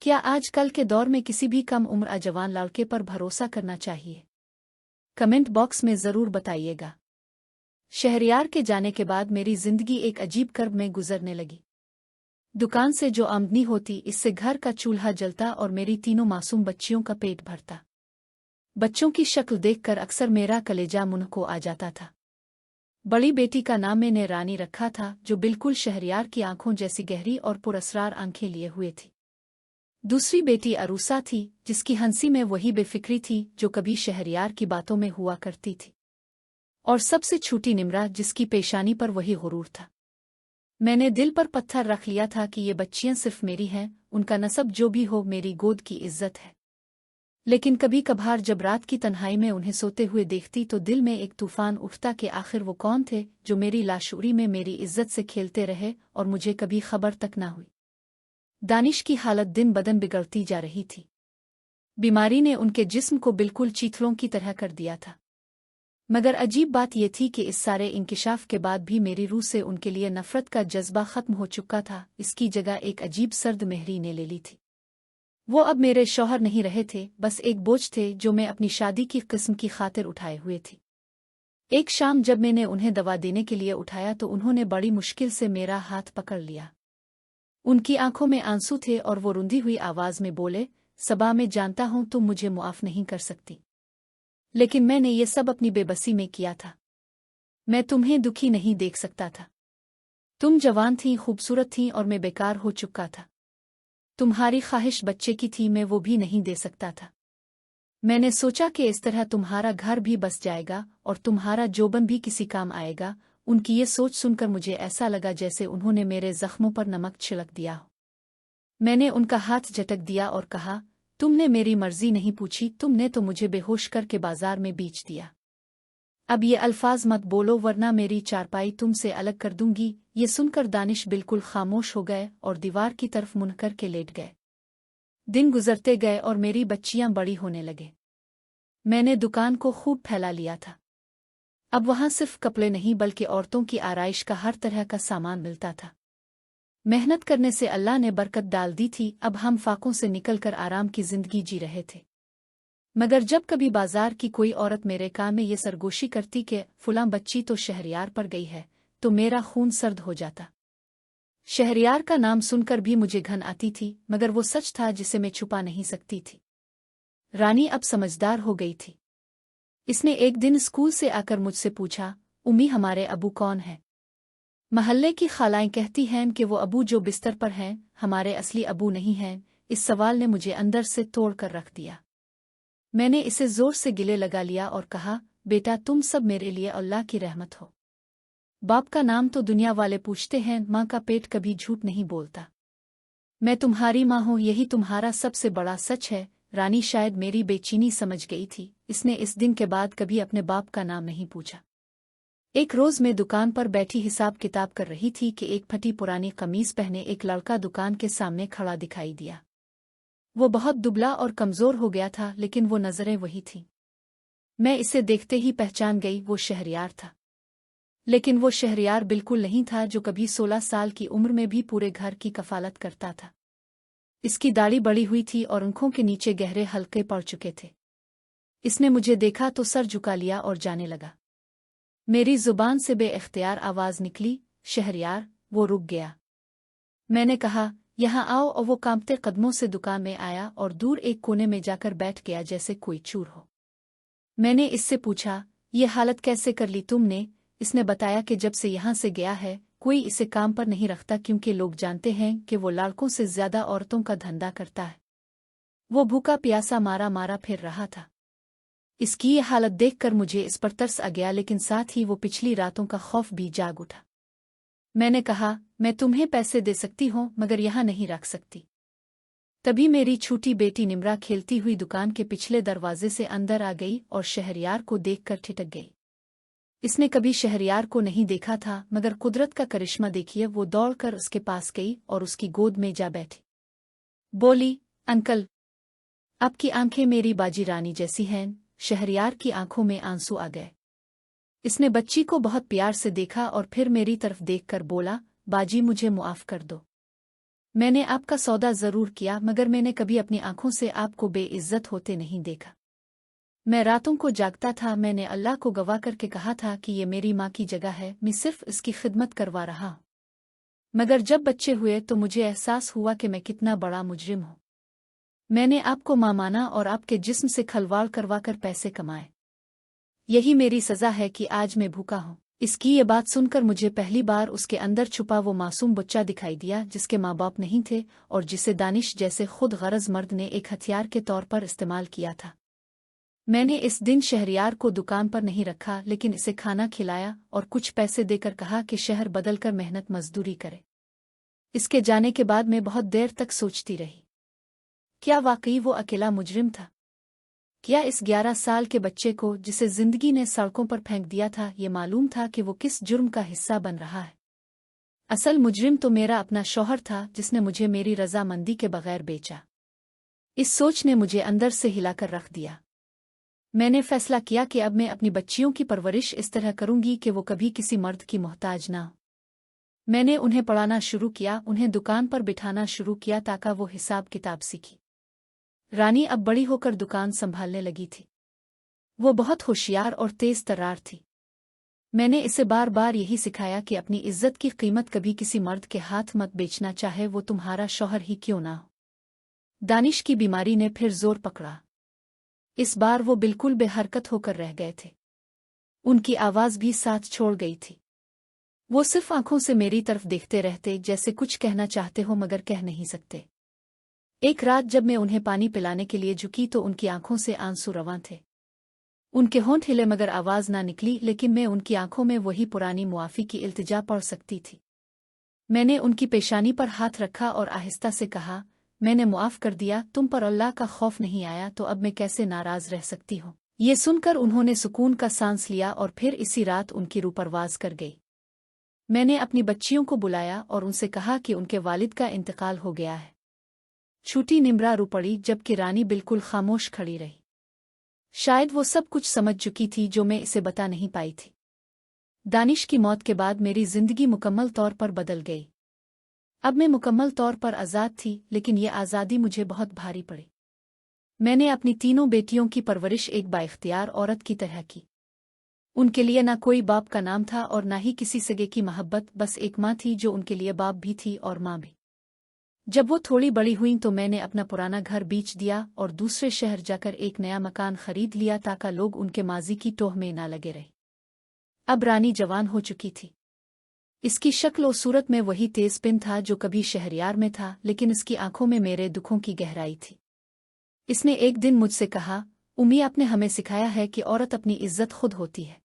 क्या आजकल के दौर में किसी भी कम उम्र जवान लड़के पर भरोसा करना चाहिए? कमेंट बॉक्स में ज़रूर बताइएगा। शहरयार के जाने के बाद मेरी जिंदगी एक अजीब कर्ब में गुजरने लगी। दुकान से जो आमदनी होती इससे घर का चूल्हा जलता और मेरी तीनों मासूम बच्चियों का पेट भरता। बच्चों की शक्ल देखकर अक्सर मेरा कलेजा मुंह को आ जाता था। बड़ी बेटी का नाम मैंने रानी रखा था, जो बिल्कुल शहरयार की आंखों जैसी गहरी और पुरअसरार आंखें लिए हुए थी। दूसरी बेटी अरूसा थी, जिसकी हंसी में वही बेफिक्री थी जो कभी शहरयार की बातों में हुआ करती थी। और सबसे छोटी निम्रा, जिसकी पेशानी पर वही गुरूर था। मैंने दिल पर पत्थर रख लिया था कि ये बच्चियां सिर्फ मेरी हैं, उनका नसब जो भी हो मेरी गोद की इज्जत है। लेकिन कभी कभार जब रात की तन्हाई में उन्हें सोते हुए देखती तो दिल में एक तूफान उठता कि आखिर वो कौन थे जो मेरी लाशूरी में मेरी इज्जत से खेलते रहे और मुझे कभी खबर तक न हुई। दानिश की हालत दिन बदन बिगड़ती जा रही थी। बीमारी ने उनके जिस्म को बिल्कुल चीथड़ों की तरह कर दिया था। मगर अजीब बात यह थी कि इस सारे इंकिशाफ के बाद भी मेरी रूह से उनके लिए नफरत का जज्बा खत्म हो चुका था। इसकी जगह एक अजीब सर्द मेहरी ने ले ली थी। वो अब मेरे शौहर नहीं रहे थे, बस एक बोझ थे जो मैं अपनी शादी की किस्म की खातिर उठाए हुए थी। एक शाम जब मैंने उन्हें दवा देने के लिए उठाया तो उन्होंने बड़ी मुश्किल से मेरा हाथ पकड़ लिया। उनकी आंखों में आंसू थे और वो रुंधी हुई आवाज में बोले, सबा मैं जानता हूं तुम मुझे मुआफ नहीं कर सकती, लेकिन मैंने ये सब अपनी बेबसी में किया था। मैं तुम्हें दुखी नहीं देख सकता था। तुम जवान थीं, खूबसूरत थीं और मैं बेकार हो चुका था। तुम्हारी ख्वाहिश बच्चे की थी, मैं वो भी नहीं दे सकता था। मैंने सोचा कि इस तरह तुम्हारा घर भी बस जाएगा और तुम्हारा जोबन भी किसी काम आएगा। उनकी ये सोच सुनकर मुझे ऐसा लगा जैसे उन्होंने मेरे जख्मों पर नमक छिड़क दिया हो। मैंने उनका हाथ झटक दिया और कहा, तुमने मेरी मर्जी नहीं पूछी, तुमने तो मुझे बेहोश करके बाजार में बेच दिया। अब ये अल्फाज मत बोलो वरना मेरी चारपाई तुमसे अलग कर दूंगी। ये सुनकर दानिश बिल्कुल खामोश हो गए और दीवार की तरफ मुंह करके लेट गए। दिन गुजरते गए और मेरी बच्चियां बड़ी होने लगे। मैंने दुकान को खूब फैला लिया था। अब वहां सिर्फ कपड़े नहीं बल्कि औरतों की आराइश का हर तरह का सामान मिलता था। मेहनत करने से अल्लाह ने बरकत डाल दी थी। अब हम फाकों से निकलकर आराम की जिंदगी जी रहे थे। मगर जब कभी बाजार की कोई औरत मेरे कान में ये सरगोशी करती कि फुलां बच्ची तो शहरयार पर गई है, तो मेरा खून सर्द हो जाता। शहरयार का नाम सुनकर भी मुझे घन आती थी, मगर वो सच था जिसे मैं छुपा नहीं सकती थी। रानी अब समझदार हो गई थी। इसने एक दिन स्कूल से आकर मुझसे पूछा, उम्मी हमारे अबू कौन है? महल्ले की खालाएं कहती हैं कि वो अबू जो बिस्तर पर हैं हमारे असली अबू नहीं हैं। इस सवाल ने मुझे अंदर से तोड़ कर रख दिया। मैंने इसे जोर से गिले लगा लिया और कहा, बेटा तुम सब मेरे लिए अल्लाह की रहमत हो। बाप का नाम तो दुनिया वाले पूछते हैं, माँ का पेट कभी झूठ नहीं बोलता। मैं तुम्हारी माँ हूँ, यही तुम्हारा सबसे बड़ा सच है। रानी शायद मेरी बेचैनी समझ गई थी। इसने इस दिन के बाद कभी अपने बाप का नाम नहीं पूछा। एक रोज मैं दुकान पर बैठी हिसाब किताब कर रही थी कि एक फटी पुरानी कमीज पहने एक लड़का दुकान के सामने खड़ा दिखाई दिया। वो बहुत दुबला और कमजोर हो गया था, लेकिन वो नजरें वही थीं। मैं इसे देखते ही पहचान गई, वो शहरयार था। लेकिन वो शहरयार बिल्कुल नहीं था जो कभी 16 साल की उम्र में भी पूरे घर की कफालत करता था। इसकी दाढ़ी बड़ी हुई थी और आंखों के नीचे गहरे हल्के पड़ चुके थे। इसने मुझे देखा तो सर झुका लिया और जाने लगा। मेरी जुबान से बेइख्तियार आवाज निकली, शहरयार। वो रुक गया। मैंने कहा, यहाँ आओ, और वो कांपते कदमों से दुकान में आया और दूर एक कोने में जाकर बैठ गया जैसे कोई चूर हो। मैंने इससे पूछा, ये हालत कैसे कर ली तुमने? इसने बताया कि जब से यहाँ से गया है कोई इसे काम पर नहीं रखता, क्योंकि लोग जानते हैं कि वो लड़कों से ज्यादा औरतों का धंधा करता है। वो भूखा प्यासा मारा मारा फिर रहा था। इसकी ये हालत देखकर मुझे इस पर तरस आ गया, लेकिन साथ ही वो पिछली रातों का खौफ भी जाग उठा। मैंने कहा, मैं तुम्हें पैसे दे सकती हूँ मगर यहाँ नहीं रख सकती। तभी मेरी छोटी बेटी निम्रा खेलती हुई दुकान के पिछले दरवाजे से अंदर आ गई और शहरयार को देखकर ठिठक गई। इसने कभी शहरयार को नहीं देखा था, मगर कुदरत का करिश्मा देखिए, वो दौड़कर उसके पास गई और उसकी गोद में जा बैठी। बोली, अंकल, आपकी आंखें मेरी बाजी रानी जैसी हैं। शहरयार की आंखों में आंसू आ गए। इसने बच्ची को बहुत प्यार से देखा और फिर मेरी तरफ देखकर बोला, बाजी मुझे मुआफ कर दो। मैंने आपका सौदा जरूर किया, मगर मैंने कभी अपनी आंखों से आपको बेइज्जत होते नहीं देखा। मैं रातों को जागता था, मैंने अल्लाह को गवाह करके कहा था कि ये मेरी माँ की जगह है, मैं सिर्फ इसकी खिदमत करवा रहा हूँ। मगर जब बच्चे हुए तो मुझे एहसास हुआ कि मैं कितना बड़ा मुजरिम हूँ। मैंने आपको माँ माना और आपके जिस्म से खलवाड़ करवा कर पैसे कमाए। यही मेरी सज़ा है कि आज मैं भूखा हूँ। इसकी ये बात सुनकर मुझे पहली बार उसके अंदर छुपा वो मासूम बच्चा दिखाई दिया जिसके माँ बाप नहीं थे और जिसे दानिश जैसे खुद गरज मर्द ने एक हथियार के तौर पर इस्तेमाल किया था। मैंने इस दिन शहरयार को दुकान पर नहीं रखा, लेकिन इसे खाना खिलाया और कुछ पैसे देकर कहा कि शहर बदलकर मेहनत मजदूरी करे। इसके जाने के बाद मैं बहुत देर तक सोचती रही, क्या वाकई वो अकेला मुजरिम था? क्या इस 11 साल के बच्चे को, जिसे जिंदगी ने सड़कों पर फेंक दिया था, ये मालूम था कि वो किस जुर्म का हिस्सा बन रहा है? असल मुजरिम तो मेरा अपना शौहर था, जिसने मुझे मेरी रजामंदी के बगैर बेचा। इस सोच ने मुझे अंदर से हिलाकर रख दिया। मैंने फैसला किया कि अब मैं अपनी बच्चियों की परवरिश इस तरह करूंगी कि वो कभी किसी मर्द की मोहताज ना हो। मैंने उन्हें पढ़ाना शुरू किया, उन्हें दुकान पर बिठाना शुरू किया ताकि वो हिसाब किताब सीखी। रानी अब बड़ी होकर दुकान संभालने लगी थी। वो बहुत होशियार और तेज तर्रार थी। मैंने इसे बार बार यही सिखाया कि अपनी इज्जत की कीमत कभी किसी मर्द के हाथ मत बेचना, चाहे वो तुम्हारा शौहर ही क्यों ना हो। दानिश की बीमारी ने फिर जोर पकड़ा। इस बार वो बिल्कुल बेहरकत होकर रह गए थे। उनकी आवाज़ भी साथ छोड़ गई थी। वो सिर्फ आंखों से मेरी तरफ देखते रहते, जैसे कुछ कहना चाहते हो मगर कह नहीं सकते। एक रात जब मैं उन्हें पानी पिलाने के लिए झुकी तो उनकी आंखों से आंसू रवां थे। उनके होंठ हिले मगर आवाज़ ना निकली, लेकिन मैं उनकी आंखों में वही पुरानी मुआफ़ी की इल्तिजा पढ़ सकती थी। मैंने उनकी पेशानी पर हाथ रखा और आहिस्ता से कहा, मैंने मुआफ़ कर दिया, तुम पर अल्लाह का खौफ नहीं आया तो अब मैं कैसे नाराज़ रह सकती हूँ। ये सुनकर उन्होंने सुकून का सांस लिया और फिर इसी रात उनकी रूह परवाज़ कर गई। मैंने अपनी बच्चियों को बुलाया और उनसे कहा कि उनके वालिद का इंतकाल हो गया है। छोटी निम्रा रो पड़ी, जबकि रानी बिल्कुल खामोश खड़ी रही। शायद वो सब कुछ समझ चुकी थी जो मैं इसे बता नहीं पाई थी। दानिश की मौत के बाद मेरी जिंदगी मुकम्मल तौर पर बदल गई। अब मैं मुकम्मल तौर पर आज़ाद थी, लेकिन ये आज़ादी मुझे बहुत भारी पड़ी। मैंने अपनी तीनों बेटियों की परवरिश एक बाइख्तियार औरत की तरह की। उनके लिए ना कोई बाप का नाम था और ना ही किसी सगे की मोहब्बत, बस एक माँ थी जो उनके लिए बाप भी थी और माँ भी। जब वो थोड़ी बड़ी हुई तो मैंने अपना पुराना घर बेच दिया और दूसरे शहर जाकर एक नया मकान खरीद लिया ताकि लोग उनके माजी की टोह में ना लगे रहे। अब रानी जवान हो चुकी थी। इसकी शक्ल और सूरत में वही तेजपिन था जो कभी शहरयार में था, लेकिन इसकी आंखों में मेरे दुखों की गहराई थी। इसने एक दिन मुझसे कहा, उम्मी, आपने हमें सिखाया है कि औरत अपनी इज्जत खुद होती है।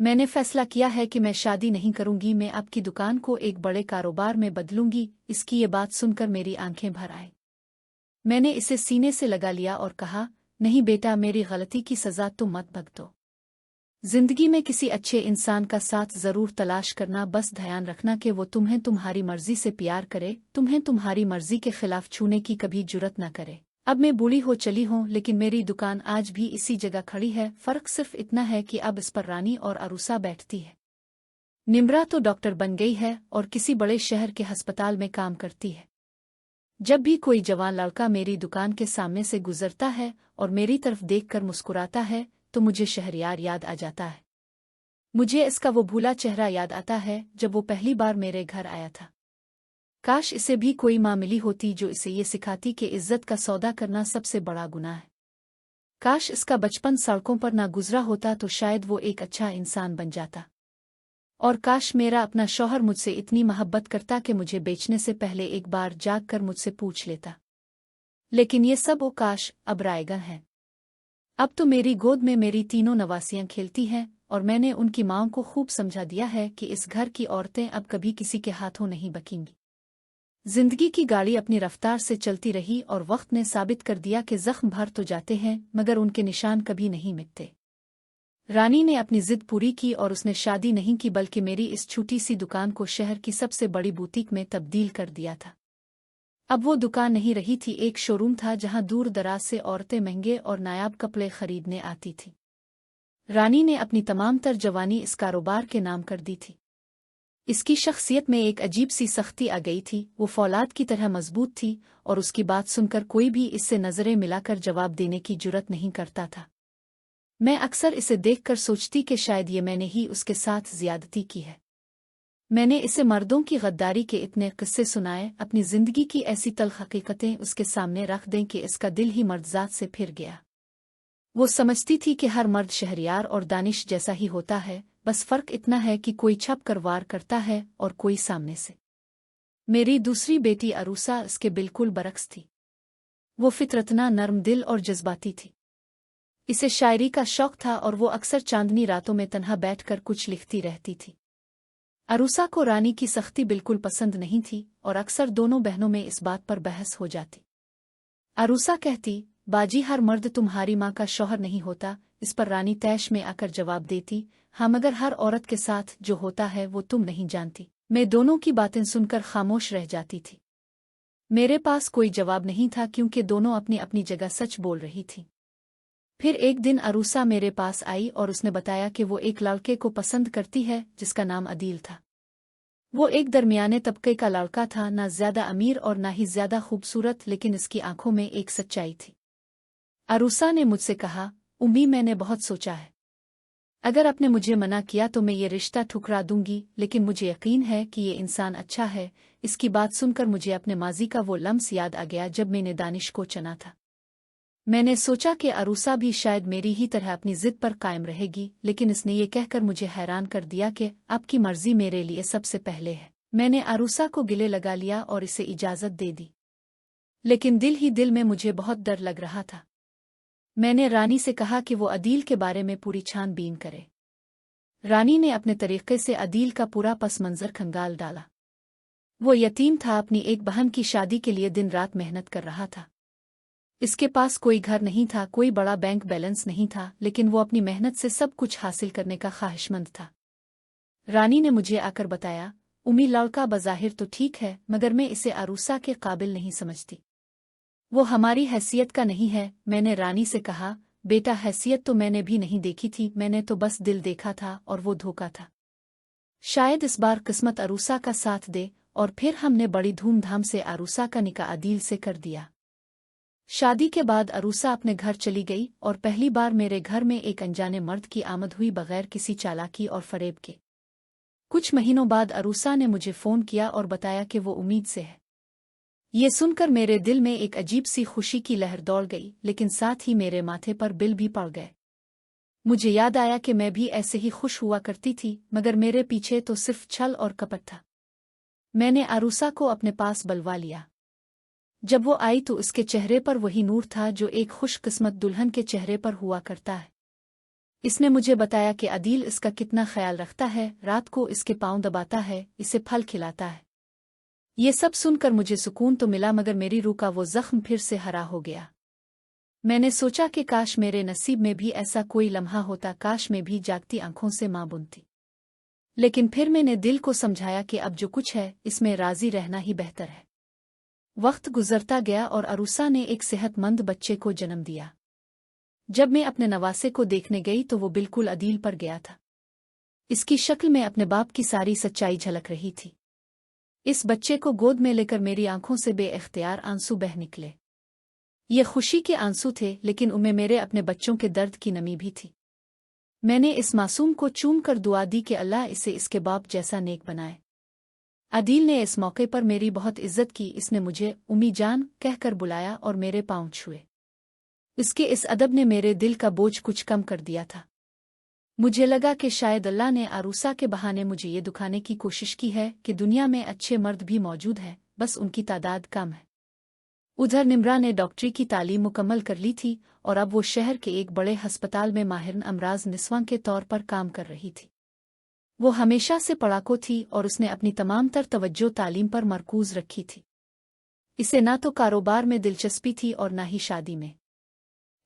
मैंने फैसला किया है कि मैं शादी नहीं करूंगी, मैं आपकी दुकान को एक बड़े कारोबार में बदलूंगी। इसकी ये बात सुनकर मेरी आंखें भर आई। मैंने इसे सीने से लगा लिया और कहा, नहीं बेटा, मेरी गलती की सजा तुम मत भुगतो। जिंदगी में किसी अच्छे इंसान का साथ जरूर तलाश करना, बस ध्यान रखना कि वो तुम्हें तुम्हारी मर्जी से प्यार करे, तुम्हें तुम्हारी मर्जी के खिलाफ छूने की कभी जुर्रत न करे। अब मैं बूढ़ी हो चली हूँ, लेकिन मेरी दुकान आज भी इसी जगह खड़ी है। फर्क सिर्फ इतना है कि अब इस पर रानी और अरूसा बैठती है। निम्रा तो डॉक्टर बन गई है और किसी बड़े शहर के अस्पताल में काम करती है। जब भी कोई जवान लड़का मेरी दुकान के सामने से गुजरता है और मेरी तरफ देखकर मुस्कुराता है तो मुझे शहरयार याद आ जाता है। मुझे इसका वो भूला चेहरा याद आता है जब वो पहली बार मेरे घर आया था। काश इसे भी कोई माँ मिली होती जो इसे ये सिखाती कि इज्जत का सौदा करना सबसे बड़ा गुनाह है। काश इसका बचपन सड़कों पर ना गुजरा होता तो शायद वो एक अच्छा इंसान बन जाता। और काश मेरा अपना शौहर मुझसे इतनी मोहब्बत करता कि मुझे बेचने से पहले एक बार जाग कर मुझसे पूछ लेता। लेकिन ये सब वो काश अब रायगन है। अब तो मेरी गोद में मेरी तीनों नवासियां खेलती हैं और मैंने उनकी माँओं को खूब समझा दिया है कि इस घर की औरतें अब कभी किसी के हाथों नहीं बकेंगी। जिंदगी की गाड़ी अपनी रफ्तार से चलती रही और वक्त ने साबित कर दिया कि जख्म भर तो जाते हैं मगर उनके निशान कभी नहीं मिटते। रानी ने अपनी जिद पूरी की और उसने शादी नहीं की बल्कि मेरी इस छोटी सी दुकान को शहर की सबसे बड़ी बुटीक में तब्दील कर दिया था। अब वो दुकान नहीं रही थी, एक शोरूम था जहां दूर दराज से औरतें महंगे और नायाब कपड़े खरीदने आती थीं। रानी ने अपनी तमाम तर जवानी इस कारोबार के नाम कर दी थी। इसकी शख्सियत में एक अजीब सी सख्ती आ गई थी। वो फौलाद की तरह मजबूत थी और उसकी बात सुनकर कोई भी इससे नजरें मिलाकर जवाब देने की जुर्रत नहीं करता था। मैं अक्सर इसे देखकर सोचती कि शायद ये मैंने ही उसके साथ ज्यादती की है। मैंने इसे मर्दों की गद्दारी के इतने किस्से सुनाए, अपनी जिंदगी की ऐसी तल्ख हकीकतें उसके सामने रख दें कि इसका दिल ही मर्दजात से फिर गया। वो समझती थी कि हर मर्द शहरियार और दानिश जैसा ही होता है, बस फर्क इतना है कि कोई छप कर वार करता है और कोई सामने से। मेरी दूसरी बेटी अरूसा इसके बिल्कुल बरक्स थी। वो फितरतना नर्म दिल और जज्बाती थी। इसे शायरी का शौक था और वो अक्सर चांदनी रातों में तन्हा बैठकर कुछ लिखती रहती थी। अरूसा को रानी की सख्ती बिल्कुल पसंद नहीं थी और अक्सर दोनों बहनों में इस बात पर बहस हो जाती। अरूसा कहती, बाजी हर मर्द तुम्हारी माँ का शौहर नहीं होता। इस पर रानी तैश में आकर जवाब देती, हाँ मगर हर औरत के साथ जो होता है वो तुम नहीं जानती। मैं दोनों की बातें सुनकर खामोश रह जाती थी। मेरे पास कोई जवाब नहीं था क्योंकि दोनों अपनी अपनी जगह सच बोल रही थीं। फिर एक दिन अरूसा मेरे पास आई और उसने बताया कि वो एक लड़के को पसंद करती है जिसका नाम अदील था। वो एक दरमियाने तबके का लड़का था, ना ज्यादा अमीर और ना ही ज्यादा खूबसूरत, लेकिन इसकी आंखों में एक सच्चाई थी। अरूसा ने मुझसे कहा, उम्मी मैंने बहुत सोचा है। अगर आपने मुझे मना किया तो मैं ये रिश्ता ठुकरा दूंगी, लेकिन मुझे यकीन है कि ये इंसान अच्छा है। इसकी बात सुनकर मुझे अपने माजी का वो लम्स याद आ गया जब मैंने दानिश को चुना था। मैंने सोचा कि अरूसा भी शायद मेरी ही तरह अपनी जिद पर कायम रहेगी, लेकिन इसने ये कहकर मुझे हैरान कर दिया कि आपकी मर्जी मेरे लिए सबसे पहले है। मैंने अरूसा को गले लगा लिया और इसे इजाजत दे दी, लेकिन दिल ही दिल में मुझे बहुत डर लग रहा था। मैंने रानी से कहा कि वो अदील के बारे में पूरी छानबीन करे। रानी ने अपने तरीके से अदील का पूरा पस मंजर खंगाल डाला। वो यतीम था, अपनी एक बहन की शादी के लिए दिन रात मेहनत कर रहा था। इसके पास कोई घर नहीं था, कोई बड़ा बैंक बैलेंस नहीं था, लेकिन वो अपनी मेहनत से सब कुछ हासिल करने का ख्वाहिशमंद था। रानी ने मुझे आकर बताया, उम्मी लड़का बज़ाहिर तो ठीक है मगर मैं इसे अरूसा के काबिल नहीं समझती। वो हमारी हैसियत का नहीं है। मैंने रानी से कहा, बेटा हैसियत तो मैंने भी नहीं देखी थी, मैंने तो बस दिल देखा था और वो धोखा था। शायद इस बार किस्मत अरूसा का साथ दे। और फिर हमने बड़ी धूमधाम से अरूसा का निकाह अदील से कर दिया। शादी के बाद अरूसा अपने घर चली गई और पहली बार मेरे घर में एक अनजाने मर्द की आमद हुई बगैर किसी चालाकी और फरेब के। कुछ महीनों बाद अरूसा ने मुझे फ़ोन किया और बताया कि वो उम्मीद से है। ये सुनकर मेरे दिल में एक अजीब सी खुशी की लहर दौड़ गई, लेकिन साथ ही मेरे माथे पर बिल भी पड़ गए। मुझे याद आया कि मैं भी ऐसे ही खुश हुआ करती थी, मगर मेरे पीछे तो सिर्फ छल और कपट था। मैंने अरूसा को अपने पास बुलवा लिया। जब वो आई तो उसके चेहरे पर वही नूर था जो एक खुशकिस्मत दुल्हन के चेहरे पर हुआ करता है। इसने मुझे बताया कि अदील इसका कितना ख्याल रखता है, रात को इसके पांव दबाता है, इसे फल खिलाता है। ये सब सुनकर मुझे सुकून तो मिला, मगर मेरी रूह का वो जख्म फिर से हरा हो गया। मैंने सोचा कि काश मेरे नसीब में भी ऐसा कोई लम्हा होता, काश मैं भी जागती आंखों से मां बुनती। लेकिन फिर मैंने दिल को समझाया कि अब जो कुछ है इसमें राजी रहना ही बेहतर है। वक्त गुजरता गया और अरूसा ने एक सेहतमंद बच्चे को जन्म दिया। जब मैं अपने नवासे को देखने गई तो वो बिल्कुल अदील पर गया था। इसकी शक्ल में अपने बाप की सारी सच्चाई झलक रही थी। इस बच्चे को गोद में लेकर मेरी आंखों से बेइख्तियार आंसू बह निकले। ये खुशी के आंसू थे, लेकिन उनमें मेरे अपने बच्चों के दर्द की नमी भी थी। मैंने इस मासूम को चूम कर दुआ दी कि अल्लाह इसे इसके बाप जैसा नेक बनाए। अदील ने इस मौके पर मेरी बहुत इज्जत की। इसने मुझे उम्मी जान कहकर बुलाया और मेरे पांव छुए। इसके इस अदब ने मेरे दिल का बोझ कुछ कम कर दिया था। मुझे लगा कि शायद अल्लाह ने अरूसा के बहाने मुझे ये दिखाने की कोशिश की है कि दुनिया में अच्छे मर्द भी मौजूद हैं, बस उनकी तादाद कम है। उधर निम्रा ने डॉक्टरी की तालीम मुकम्मल कर ली थी और अब वो शहर के एक बड़े हस्पताल में माहिर अमराज निस्वां के तौर पर काम कर रही थी। वो हमेशा से पढ़ाकू थी और उसने अपनी तमाम तर तवज्जो तालीम पर मरकूज रखी थी। इसे ना तो कारोबार में दिलचस्पी थी और ना ही शादी में।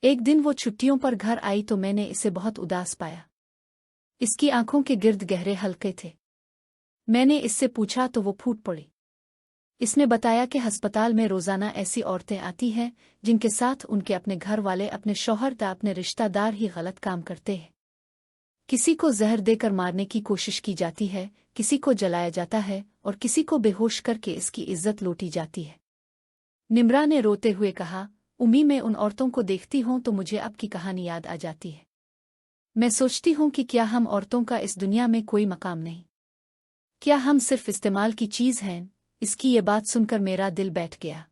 एक दिन वो छुट्टियों पर घर आई तो मैंने इसे बहुत उदास पाया। इसकी आंखों के गिर्द गहरे हल्के थे। मैंने इससे पूछा तो वो फूट पड़ी। इसने बताया कि अस्पताल में रोजाना ऐसी औरतें आती हैं जिनके साथ उनके अपने घर वाले, अपने शौहर या अपने रिश्तेदार ही गलत काम करते हैं। किसी को जहर देकर मारने की कोशिश की जाती है, किसी को जलाया जाता है और किसी को बेहोश करके इसकी इज्जत लूटी जाती है। निम्रा ने रोते हुए कहा, उम्मी मैं उन औरतों को देखती हूँ तो मुझे अब की कहानी याद आ जाती है। मैं सोचती हूँ कि क्या हम औरतों का इस दुनिया में कोई मकाम नहीं? क्या हम सिर्फ इस्तेमाल की चीज़ हैं? इसकी ये बात सुनकर मेरा दिल बैठ गया।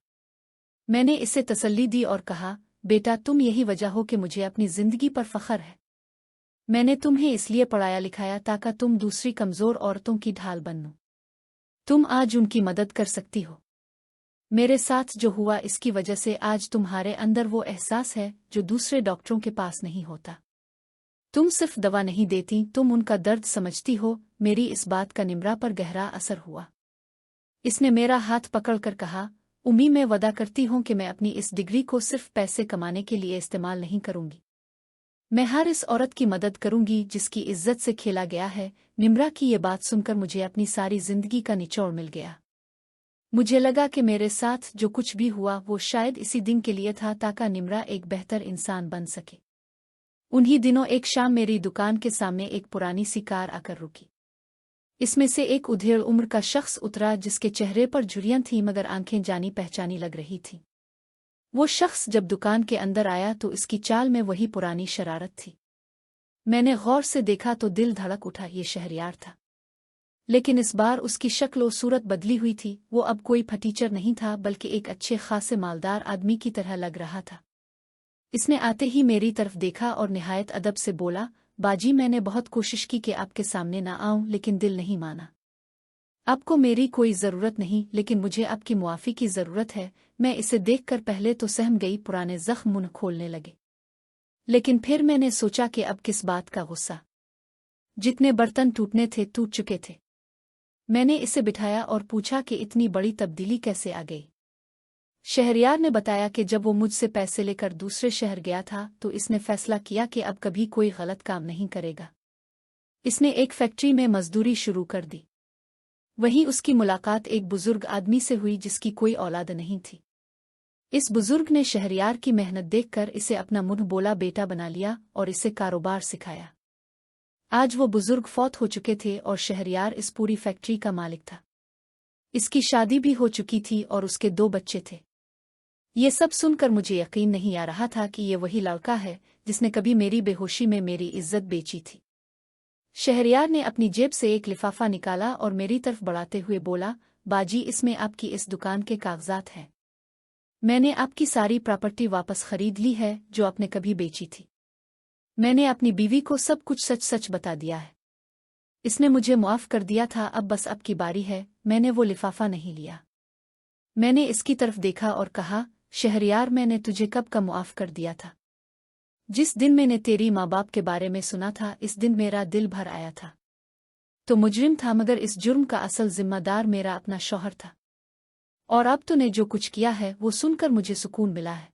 मैंने इसे तसल्ली दी और कहा, बेटा तुम यही वजह हो कि मुझे अपनी जिंदगी पर फख्र है। मैंने तुम्हें इसलिए पढ़ाया लिखाया ताकि तुम दूसरी कमज़ोर औरतों की ढाल बनो। तुम आज उनकी मदद कर सकती हो। मेरे साथ जो हुआ इसकी वजह से आज तुम्हारे अंदर वो एहसास है जो दूसरे डॉक्टरों के पास नहीं होता। तुम सिर्फ दवा नहीं देती, तुम उनका दर्द समझती हो। मेरी इस बात का निम्रा पर गहरा असर हुआ। इसने मेरा हाथ पकड़कर कहा, उम्मी मैं वादा करती हूँ कि मैं अपनी इस डिग्री को सिर्फ पैसे कमाने के लिए इस्तेमाल नहीं करूँगी। मैं हर इस औरत की मदद करूँगी जिसकी इज्जत से खेला गया है। निम्रा की ये बात सुनकर मुझे अपनी सारी जिंदगी का निचोड़ मिल गया। मुझे लगा कि मेरे साथ जो कुछ भी हुआ वो शायद इसी दिन के लिए था ताकि निम्रा एक बेहतर इंसान बन सके। उन्हीं दिनों एक शाम मेरी दुकान के सामने एक पुरानी सी कार आकर रुकी। इसमें से एक उधेड़ उम्र का शख्स उतरा जिसके चेहरे पर झुर्रियां थीं मगर आंखें जानी पहचानी लग रही थीं। वो शख्स जब दुकान के अंदर आया तो इसकी चाल में वही पुरानी शरारत थी। मैंने गौर से देखा तो दिल धड़क उठा, ये शहरयार था। लेकिन इस बार उसकी शक्ल और सूरत बदली हुई थी। वो अब कोई फटीचर नहीं था बल्कि एक अच्छे खासे मालदार आदमी की तरह लग रहा था। इसने आते ही मेरी तरफ देखा और निहायत अदब से बोला, बाजी मैंने बहुत कोशिश की कि आपके सामने ना आऊं लेकिन दिल नहीं माना। आपको मेरी कोई ज़रूरत नहीं लेकिन मुझे आपकी मुआफ़ी की ज़रूरत है। मैं इसे देखकर पहले तो सहम गई, पुराने ज़ख्म मुंह खोलने लगे। लेकिन फिर मैंने सोचा कि अब किस बात का गुस्सा, जितने बर्तन टूटने थे टूट चुके थे। मैंने इसे बिठाया और पूछा कि इतनी बड़ी तब्दीली कैसे आ गई। शहरयार ने बताया कि जब वो मुझसे पैसे लेकर दूसरे शहर गया था तो इसने फैसला किया कि अब कभी कोई गलत काम नहीं करेगा। इसने एक फैक्ट्री में मजदूरी शुरू कर दी। वहीं उसकी मुलाकात एक बुजुर्ग आदमी से हुई जिसकी कोई औलाद नहीं थी। इस बुजुर्ग ने शहरयार की मेहनत देखकर इसे अपना मुंह बोला बेटा बना लिया और इसे कारोबार सिखाया। आज वो बुजुर्ग फौत हो चुके थे और शहरयार इस पूरी फैक्ट्री का मालिक था। इसकी शादी भी हो चुकी थी और उसके 2 बच्चे थे। ये सब सुनकर मुझे यकीन नहीं आ रहा था कि ये वही लड़का है जिसने कभी मेरी बेहोशी में मेरी इज्जत बेची थी। शहरयार ने अपनी जेब से एक लिफाफा निकाला और मेरी तरफ बढ़ाते हुए बोला, बाजी इसमें आपकी इस दुकान के कागजात हैं। मैंने आपकी सारी प्रॉपर्टी वापस खरीद ली है जो आपने कभी बेची थी। मैंने अपनी बीवी को सब कुछ सच सच बता दिया है। इसने मुझे माफ़ कर दिया था, अब बस अब की बारी है। मैंने वो लिफाफा नहीं लिया। मैंने इसकी तरफ देखा और कहा, शहरयार मैंने तुझे कब का मुआफ़ कर दिया था। जिस दिन मैंने तेरी माँ बाप के बारे में सुना था इस दिन मेरा दिल भर आया था। तो मुजरिम था मगर इस जुर्म का असल जिम्मेदार मेरा अपना शौहर था। और अब तूने जो कुछ किया है वो सुनकर मुझे सुकून मिला है।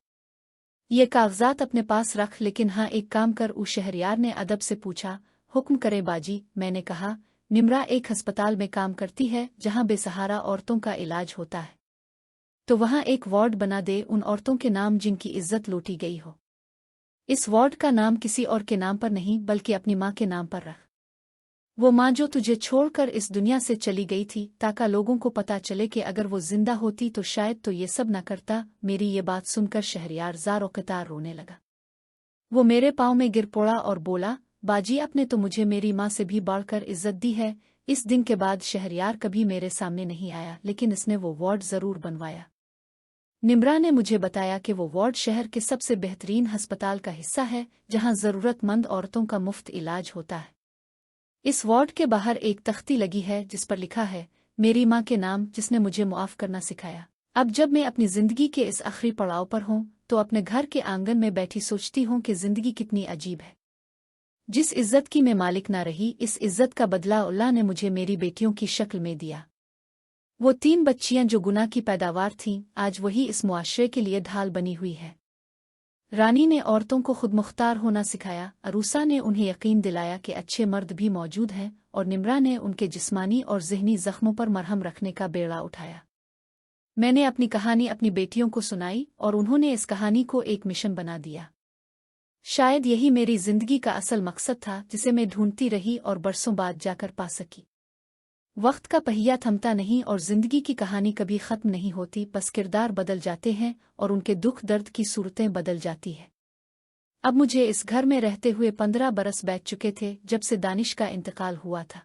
ये कागजात अपने पास रख, लेकिन हाँ एक काम कर। उस शहरयार ने अदब से पूछा, हुक्म करे बाजी। मैंने कहा, निम्रा एक अस्पताल में काम करती है जहाँ बेसहारा औरतों का इलाज होता है, तो वहाँ एक वार्ड बना दे उन औरतों के नाम जिनकी इज्जत लूटी गई हो। इस वार्ड का नाम किसी और के नाम पर नहीं बल्कि अपनी माँ के नाम पर रख। वो माँ जो तुझे छोड़कर इस दुनिया से चली गई थी, ताकि लोगों को पता चले कि अगर वो जिंदा होती तो शायद तो ये सब न करता। मेरी ये बात सुनकर शहरयार ज़ारो कतार रोने लगा। वो मेरे पाँव में गिर पड़ा और बोला, बाजी आपने तो मुझे मेरी माँ से भी बढ़कर इज्जत दी है। इस दिन के बाद शहरयार कभी मेरे सामने नहीं आया, लेकिन इसने वो वार्ड ज़रूर बनवाया। निम्रा ने मुझे बताया कि वो वार्ड शहर के सबसे बेहतरीन अस्पताल का हिस्सा है जहां ज़रूरतमंद औरतों का मुफ्त इलाज होता है। इस वार्ड के बाहर एक तख्ती लगी है जिस पर लिखा है, मेरी माँ के नाम जिसने मुझे मुआफ़ करना सिखाया। अब जब मैं अपनी ज़िंदगी के इस आखिरी पड़ाव पर हूँ तो अपने घर के आंगन में बैठी सोचती हूँ कि ज़िंदगी कितनी अजीब है। जिस इज़्ज़त की मैं मालिक ना रही, इस इज़्ज़त का बदला अल्लाह ने मुझे मेरी बेटियों की शक्ल में दिया। वो 3 बच्चियां जो गुनाह की पैदावार थीं आज वही इस मुआशरे के लिए ढाल बनी हुई है। रानी ने औरतों को खुद मुख्तार होना सिखाया। अरूसा ने उन्हें यकीन दिलाया कि अच्छे मर्द भी मौजूद हैं, और निम्रा ने उनके जिस्मानी और ज़हनी ज़ख्मों पर मरहम रखने का बेड़ा उठाया। मैंने अपनी कहानी अपनी बेटियों को सुनाई और उन्होंने इस कहानी को एक मिशन बना दिया। शायद यही मेरी ज़िंदगी का असल मकसद था जिसे मैं ढूंढती रही और बरसों बाद जाकर पा सकी। वक्त का पहिया थमता नहीं और जिंदगी की कहानी कभी खत्म नहीं होती, बस किरदार बदल जाते हैं और उनके दुख दर्द की सूरतें बदल जाती है। अब मुझे इस घर में रहते हुए 15 बरस बीत चुके थे जब से दानिश का इंतकाल हुआ था।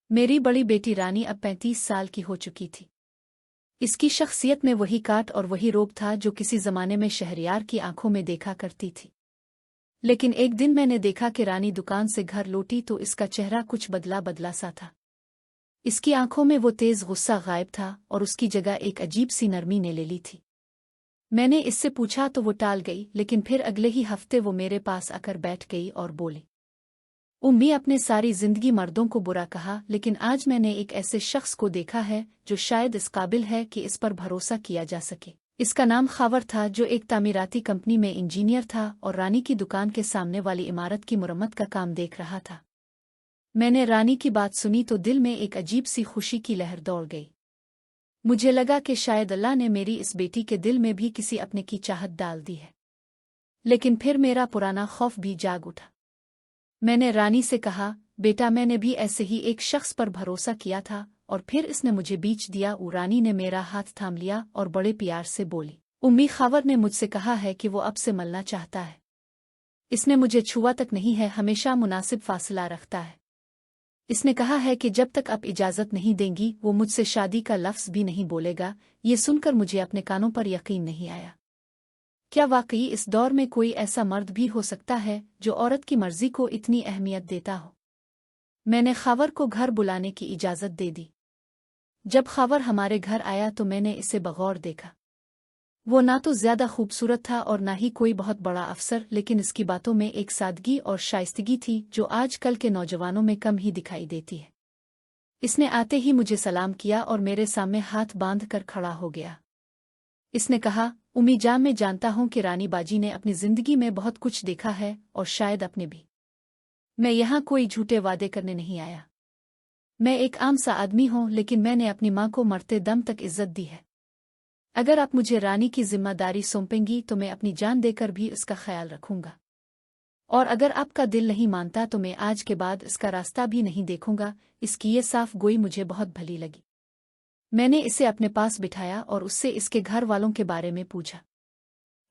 मेरी बड़ी बेटी रानी अब 35 साल की हो चुकी थी। इसकी शख्सियत में वही काट और वही रोब था जो किसी जमाने में शहरयार की आंखों में देखा करती थी। लेकिन एक दिन मैंने देखा कि रानी दुकान से घर लौटी तो इसका चेहरा कुछ बदला बदला सा था। इसकी आंखों में वो तेज गुस्सा गायब था और उसकी जगह एक अजीब सी नरमी ने ले ली थी। मैंने इससे पूछा तो वो टाल गई, लेकिन फिर अगले ही हफ्ते वो मेरे पास आकर बैठ गई और बोली, उम्मी अपने सारी जिंदगी मर्दों को बुरा कहा, लेकिन आज मैंने एक ऐसे शख्स को देखा है जो शायद इस काबिल है कि इस पर भरोसा किया जा सके। इसका नाम खावर था, जो एक तामीराती कंपनी में इंजीनियर था और रानी की दुकान के सामने वाली इमारत की मुरम्मत का काम देख रहा था। मैंने रानी की बात सुनी तो दिल में एक अजीब सी खुशी की लहर दौड़ गई। मुझे लगा कि शायद अल्लाह ने मेरी इस बेटी के दिल में भी किसी अपने की चाहत डाल दी है। लेकिन फिर मेरा पुराना खौफ भी जाग उठा। मैंने रानी से कहा, बेटा, मैंने भी ऐसे ही एक शख्स पर भरोसा किया था और फिर इसने मुझे बीच दिया। रानी ने मेरा हाथ थाम लिया और बड़े प्यार से बोली, उम्मी, खावर ने मुझसे कहा है कि वो अब से मिलना चाहता है। इसने मुझे छुआ तक नहीं है, हमेशा मुनासिब फासला रखता है। इसने कहा है कि जब तक आप इजाज़त नहीं देंगी वो मुझसे शादी का लफ्ज़ भी नहीं बोलेगा। ये सुनकर मुझे अपने कानों पर यकीन नहीं आया। क्या वाकई इस दौर में कोई ऐसा मर्द भी हो सकता है जो औरत की मर्जी को इतनी अहमियत देता हो? मैंने खावर को घर बुलाने की इजाज़त दे दी। जब खावर हमारे घर आया तो मैंने इसे बगौर देखा। वो ना तो ज्यादा खूबसूरत था और ना ही कोई बहुत बड़ा अफसर, लेकिन इसकी बातों में एक सादगी और शाइस्तगी थी जो आजकल के नौजवानों में कम ही दिखाई देती है। इसने आते ही मुझे सलाम किया और मेरे सामने हाथ बांध कर खड़ा हो गया। इसने कहा, उम्मी जान, मैं जानता हूं कि रानी बाजी ने अपनी जिंदगी में बहुत कुछ देखा है और शायद अपने भी। मैं यहाँ कोई झूठे वादे करने नहीं आया। मैं एक आम सा आदमी हूँ, लेकिन मैंने अपनी माँ को मरते दम तक इज्जत दी है। अगर आप मुझे रानी की जिम्मेदारी सौंपेंगी तो मैं अपनी जान देकर भी उसका ख्याल रखूंगा। और अगर आपका दिल नहीं मानता तो मैं आज के बाद इसका रास्ता भी नहीं देखूंगा। इसकी ये साफ गोई मुझे बहुत भली लगी। मैंने इसे अपने पास बिठाया और उससे इसके घर वालों के बारे में पूछा।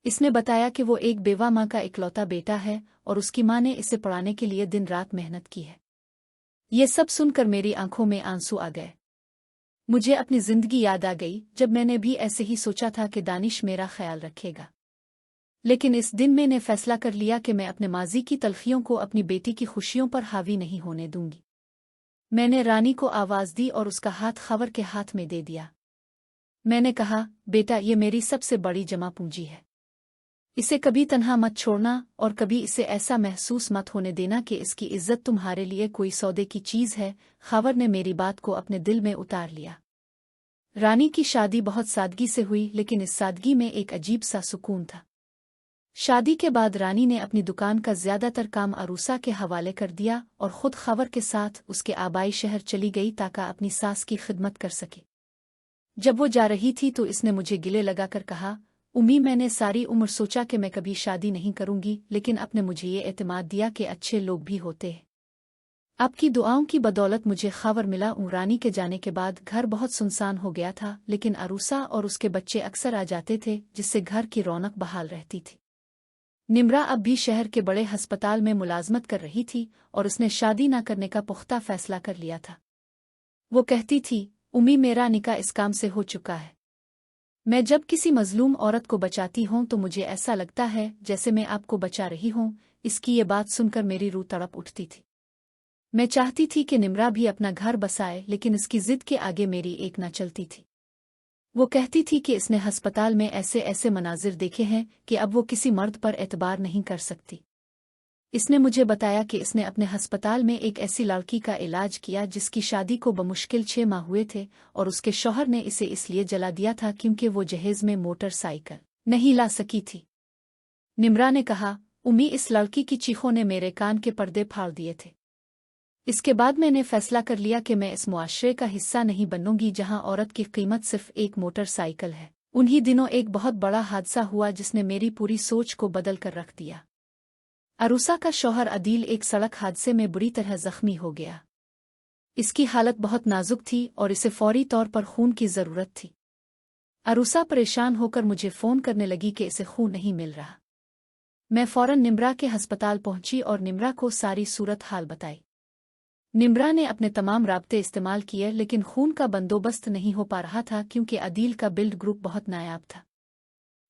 इसने बताया कि वो एक बेवा माँ का इकलौता बेटा है और उसकी माँ ने इसे पढ़ाने के लिए दिन रात मेहनत की है। ये सब सुनकर मेरी आंखों में आंसू आ गए। मुझे अपनी जिंदगी याद आ गई जब मैंने भी ऐसे ही सोचा था कि दानिश मेरा ख्याल रखेगा। लेकिन इस दिन मैंने फैसला कर लिया कि मैं अपने माजी की तलखियों को अपनी बेटी की खुशियों पर हावी नहीं होने दूंगी। मैंने रानी को आवाज दी और उसका हाथ खावर के हाथ में दे दिया। मैंने कहा, बेटा, ये मेरी सबसे बड़ी जमा पूंजी है। इसे कभी तन्हा मत छोड़ना और कभी इसे ऐसा महसूस मत होने देना कि इसकी इज्जत तुम्हारे लिए कोई सौदे की चीज है। खावर ने मेरी बात को अपने दिल में उतार लिया। रानी की शादी बहुत सादगी से हुई, लेकिन इस सादगी में एक अजीब सा सुकून था। शादी के बाद रानी ने अपनी दुकान का ज्यादातर काम अरूसा के हवाले कर दिया और खुद खावर के साथ उसके आबाई शहर चली गई ताकि अपनी सास की खिदमत कर सके। जब वो जा रही थी तो इसने मुझे गिले लगाकर कहा, उम्मी, मैंने सारी उम्र सोचा कि मैं कभी शादी नहीं करूंगी, लेकिन आपने मुझे ये एतमाद दिया कि अच्छे लोग भी होते हैं। आपकी दुआओं की बदौलत मुझे खबर मिला। रानी के जाने के बाद घर बहुत सुनसान हो गया था, लेकिन अरूसा और उसके बच्चे अक्सर आ जाते थे, जिससे घर की रौनक बहाल रहती थी। निम्रा अब भी शहर के बड़े अस्पताल में मुलाजमत कर रही थी और उसने शादी न करने का पुख्ता फैसला कर लिया था। वो कहती थी, उम्मी, मेरा निकाह इस काम से हो चुका है। मैं जब किसी मजलूम औरत को बचाती हूँ तो मुझे ऐसा लगता है जैसे मैं आपको बचा रही हूँ। इसकी ये बात सुनकर मेरी रूह तड़प उठती थी। मैं चाहती थी कि निम्रा भी अपना घर बसाए, लेकिन इसकी जिद के आगे मेरी एक न चलती थी। वो कहती थी कि इसने अस्पताल में ऐसे ऐसे मनाजिर देखे हैं कि अब वो किसी मर्द पर एतबार नहीं कर सकती। इसने मुझे बताया कि इसने अपने अस्पताल में एक ऐसी लड़की का इलाज किया जिसकी शादी को बमुश्किल 6 माह हुए थे और उसके शौहर ने इसे इसलिए जला दिया था क्योंकि वो जहेज में मोटरसाइकिल नहीं ला सकी थी। निम्रा ने कहा, उम्मी, इस लड़की की चीखों ने मेरे कान के पर्दे फाड़ दिए थे। इसके बाद मैंने फैसला कर लिया कि मैं इस मुआशरे का हिस्सा नहीं बनूंगी जहां औरत की कीमत सिर्फ एक मोटरसाइकिल है। उन्हीं दिनों एक बहुत बड़ा हादसा हुआ जिसने मेरी पूरी सोच को बदल कर रख दिया। अरूसा का शौहर अदील एक सड़क हादसे में बुरी तरह जख्मी हो गया। इसकी हालत बहुत नाजुक थी और इसे फौरी तौर पर खून की ज़रूरत थी। अरूसा परेशान होकर मुझे फ़ोन करने लगी कि इसे खून नहीं मिल रहा। मैं फ़ौरन निम्रा के अस्पताल पहुंची और निम्रा को सारी सूरत हाल बताई। निम्रा ने अपने तमाम राब्ते इस्तेमाल किए लेकिन खून का बंदोबस्त नहीं हो पा रहा था क्योंकि अदील का ब्लड ग्रुप बहुत नायाब था।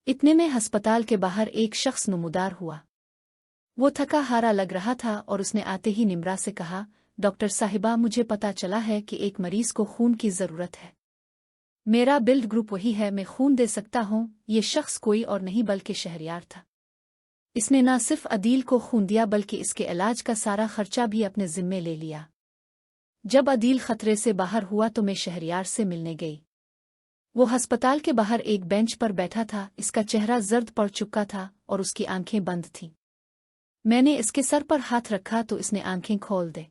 इतने में अस्पताल के बाहर एक शख्स नमूदार हुआ। वो थका हारा लग रहा था और उसने आते ही निम्रा से कहा, डॉक्टर साहिबा, मुझे पता चला है कि एक मरीज को खून की ज़रूरत है। मेरा ब्लड ग्रुप वही है, मैं खून दे सकता हूँ। ये शख्स कोई और नहीं बल्कि शहरयार था। इसने न सिर्फ अदील को खून दिया बल्कि इसके इलाज का सारा खर्चा भी अपने जिम्मे ले लिया। जब अदील खतरे से बाहर हुआ तो मैं शहरयार से मिलने गई। वो अस्पताल के बाहर एक बेंच पर बैठा था। इसका चेहरा जर्द पड़ चुका था और उसकी आंखें बंद थीं। मैंने इसके सर पर हाथ रखा तो इसने आंखें खोल दे।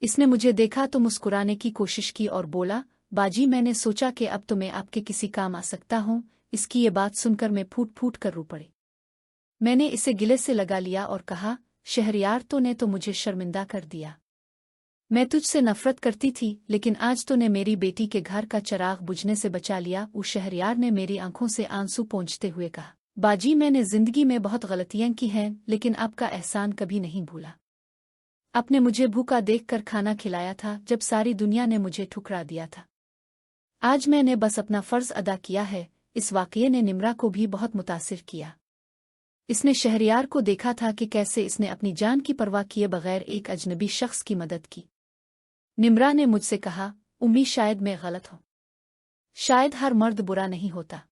इसने मुझे देखा तो मुस्कुराने की कोशिश की और बोला, बाजी, मैंने सोचा कि अब तो मैं आपके किसी काम आ सकता हूँ। इसकी ये बात सुनकर मैं फूट फूट कर रो पड़ी। मैंने इसे गिले से लगा लिया और कहा, शहरयार, तो ने तो मुझे शर्मिंदा कर दिया। मैं तुझसे नफरत करती थी लेकिन आज तो ने मेरी बेटी के घर का चिराग बुझने से बचा लिया। उस शहरयार ने मेरी आंखों से आंसू पोंछते हुए कहा, बाजी, मैंने जिंदगी में बहुत गलतियां की हैं लेकिन आपका एहसान कभी नहीं भूला। आपने मुझे भूखा देखकर खाना खिलाया था जब सारी दुनिया ने मुझे ठुकरा दिया था। आज मैंने बस अपना फर्ज अदा किया है। इस वाकये ने निम्रा को भी बहुत मुतासिर किया। इसने शहरयार को देखा था कि कैसे इसने अपनी जान की परवाह किए बगैर एक अजनबी शख्स की मदद की। निम्रा ने मुझसे कहा, उम्मी, शायद मैं गलत हूँ। शायद हर मर्द बुरा नहीं होता।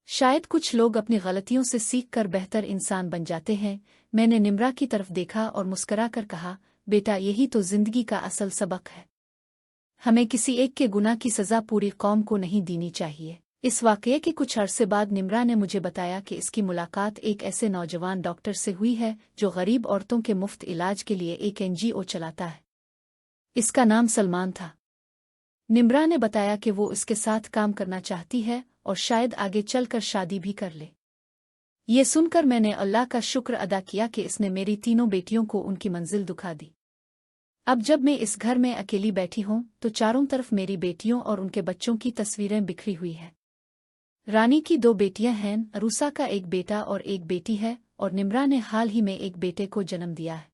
शायद कुछ लोग अपनी गलतियों से सीख कर बेहतर इंसान बन जाते हैं। मैंने निम्रा की तरफ देखा और मुस्करा कर कहा, बेटा, यही तो जिंदगी का असल सबक है। हमें किसी एक के गुनाह की सज़ा पूरी कौम को नहीं देनी चाहिए। इस वाकये के कुछ अरसे बाद निम्रा ने मुझे बताया कि इसकी मुलाकात एक ऐसे नौजवान डॉक्टर से हुई है जो गरीब औरतों के मुफ्त इलाज के लिए एक NGO चलाता है। इसका नाम सलमान था। निम्रा ने बताया कि वो इसके साथ काम करना चाहती है और शायद आगे चलकर शादी भी कर ले। ये सुनकर मैंने अल्लाह का शुक्र अदा किया कि इसने मेरी तीनों बेटियों को उनकी मंजिल दिखा दी। अब जब मैं इस घर में अकेली बैठी हूँ तो चारों तरफ मेरी बेटियों और उनके बच्चों की तस्वीरें बिखरी हुई हैं। रानी की 2 बेटियां हैं, अरूसा का एक बेटा और एक बेटी है और निम्रा ने हाल ही में एक बेटे को जन्म दिया है।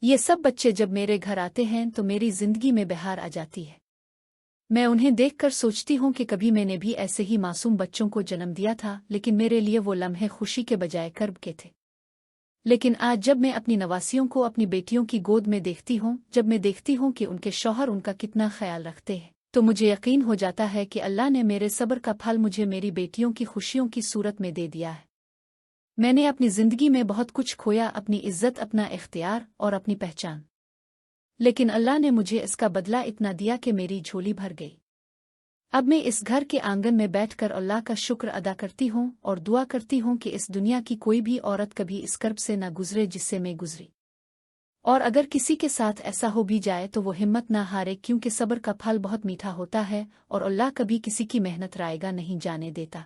ये सब बच्चे जब मेरे घर आते हैं तो मेरी जिंदगी में बहार आ जाती है। मैं उन्हें देखकर सोचती हूँ कि कभी मैंने भी ऐसे ही मासूम बच्चों को जन्म दिया था, लेकिन मेरे लिए वो लम्हे खुशी के बजाय कर्ब के थे। लेकिन आज जब मैं अपनी नवासियों को अपनी बेटियों की गोद में देखती हूँ, जब मैं देखती हूँ कि उनके शौहर उनका कितना ख्याल रखते हैं, तो मुझे यकीन हो जाता है कि अल्लाह ने मेरे सब्र का फल मुझे मेरी बेटियों की खुशियों की सूरत में दे दिया है। मैंने अपनी जिंदगी में बहुत कुछ खोया, अपनी इज्जत, अपना इख्तियार और अपनी पहचान, लेकिन अल्लाह ने मुझे इसका बदला इतना दिया कि मेरी झोली भर गई। अब मैं इस घर के आंगन में बैठकर अल्लाह का शुक्र अदा करती हूँ और दुआ करती हूँ कि इस दुनिया की कोई भी औरत कभी इस कर्ब से न गुजरे जिससे मैं गुजरी। और अगर किसी के साथ ऐसा हो भी जाए तो वो हिम्मत ना हारे, क्योंकि सब्र का फल बहुत मीठा होता है और अल्लाह कभी किसी की मेहनत रायगा नहीं जाने देता।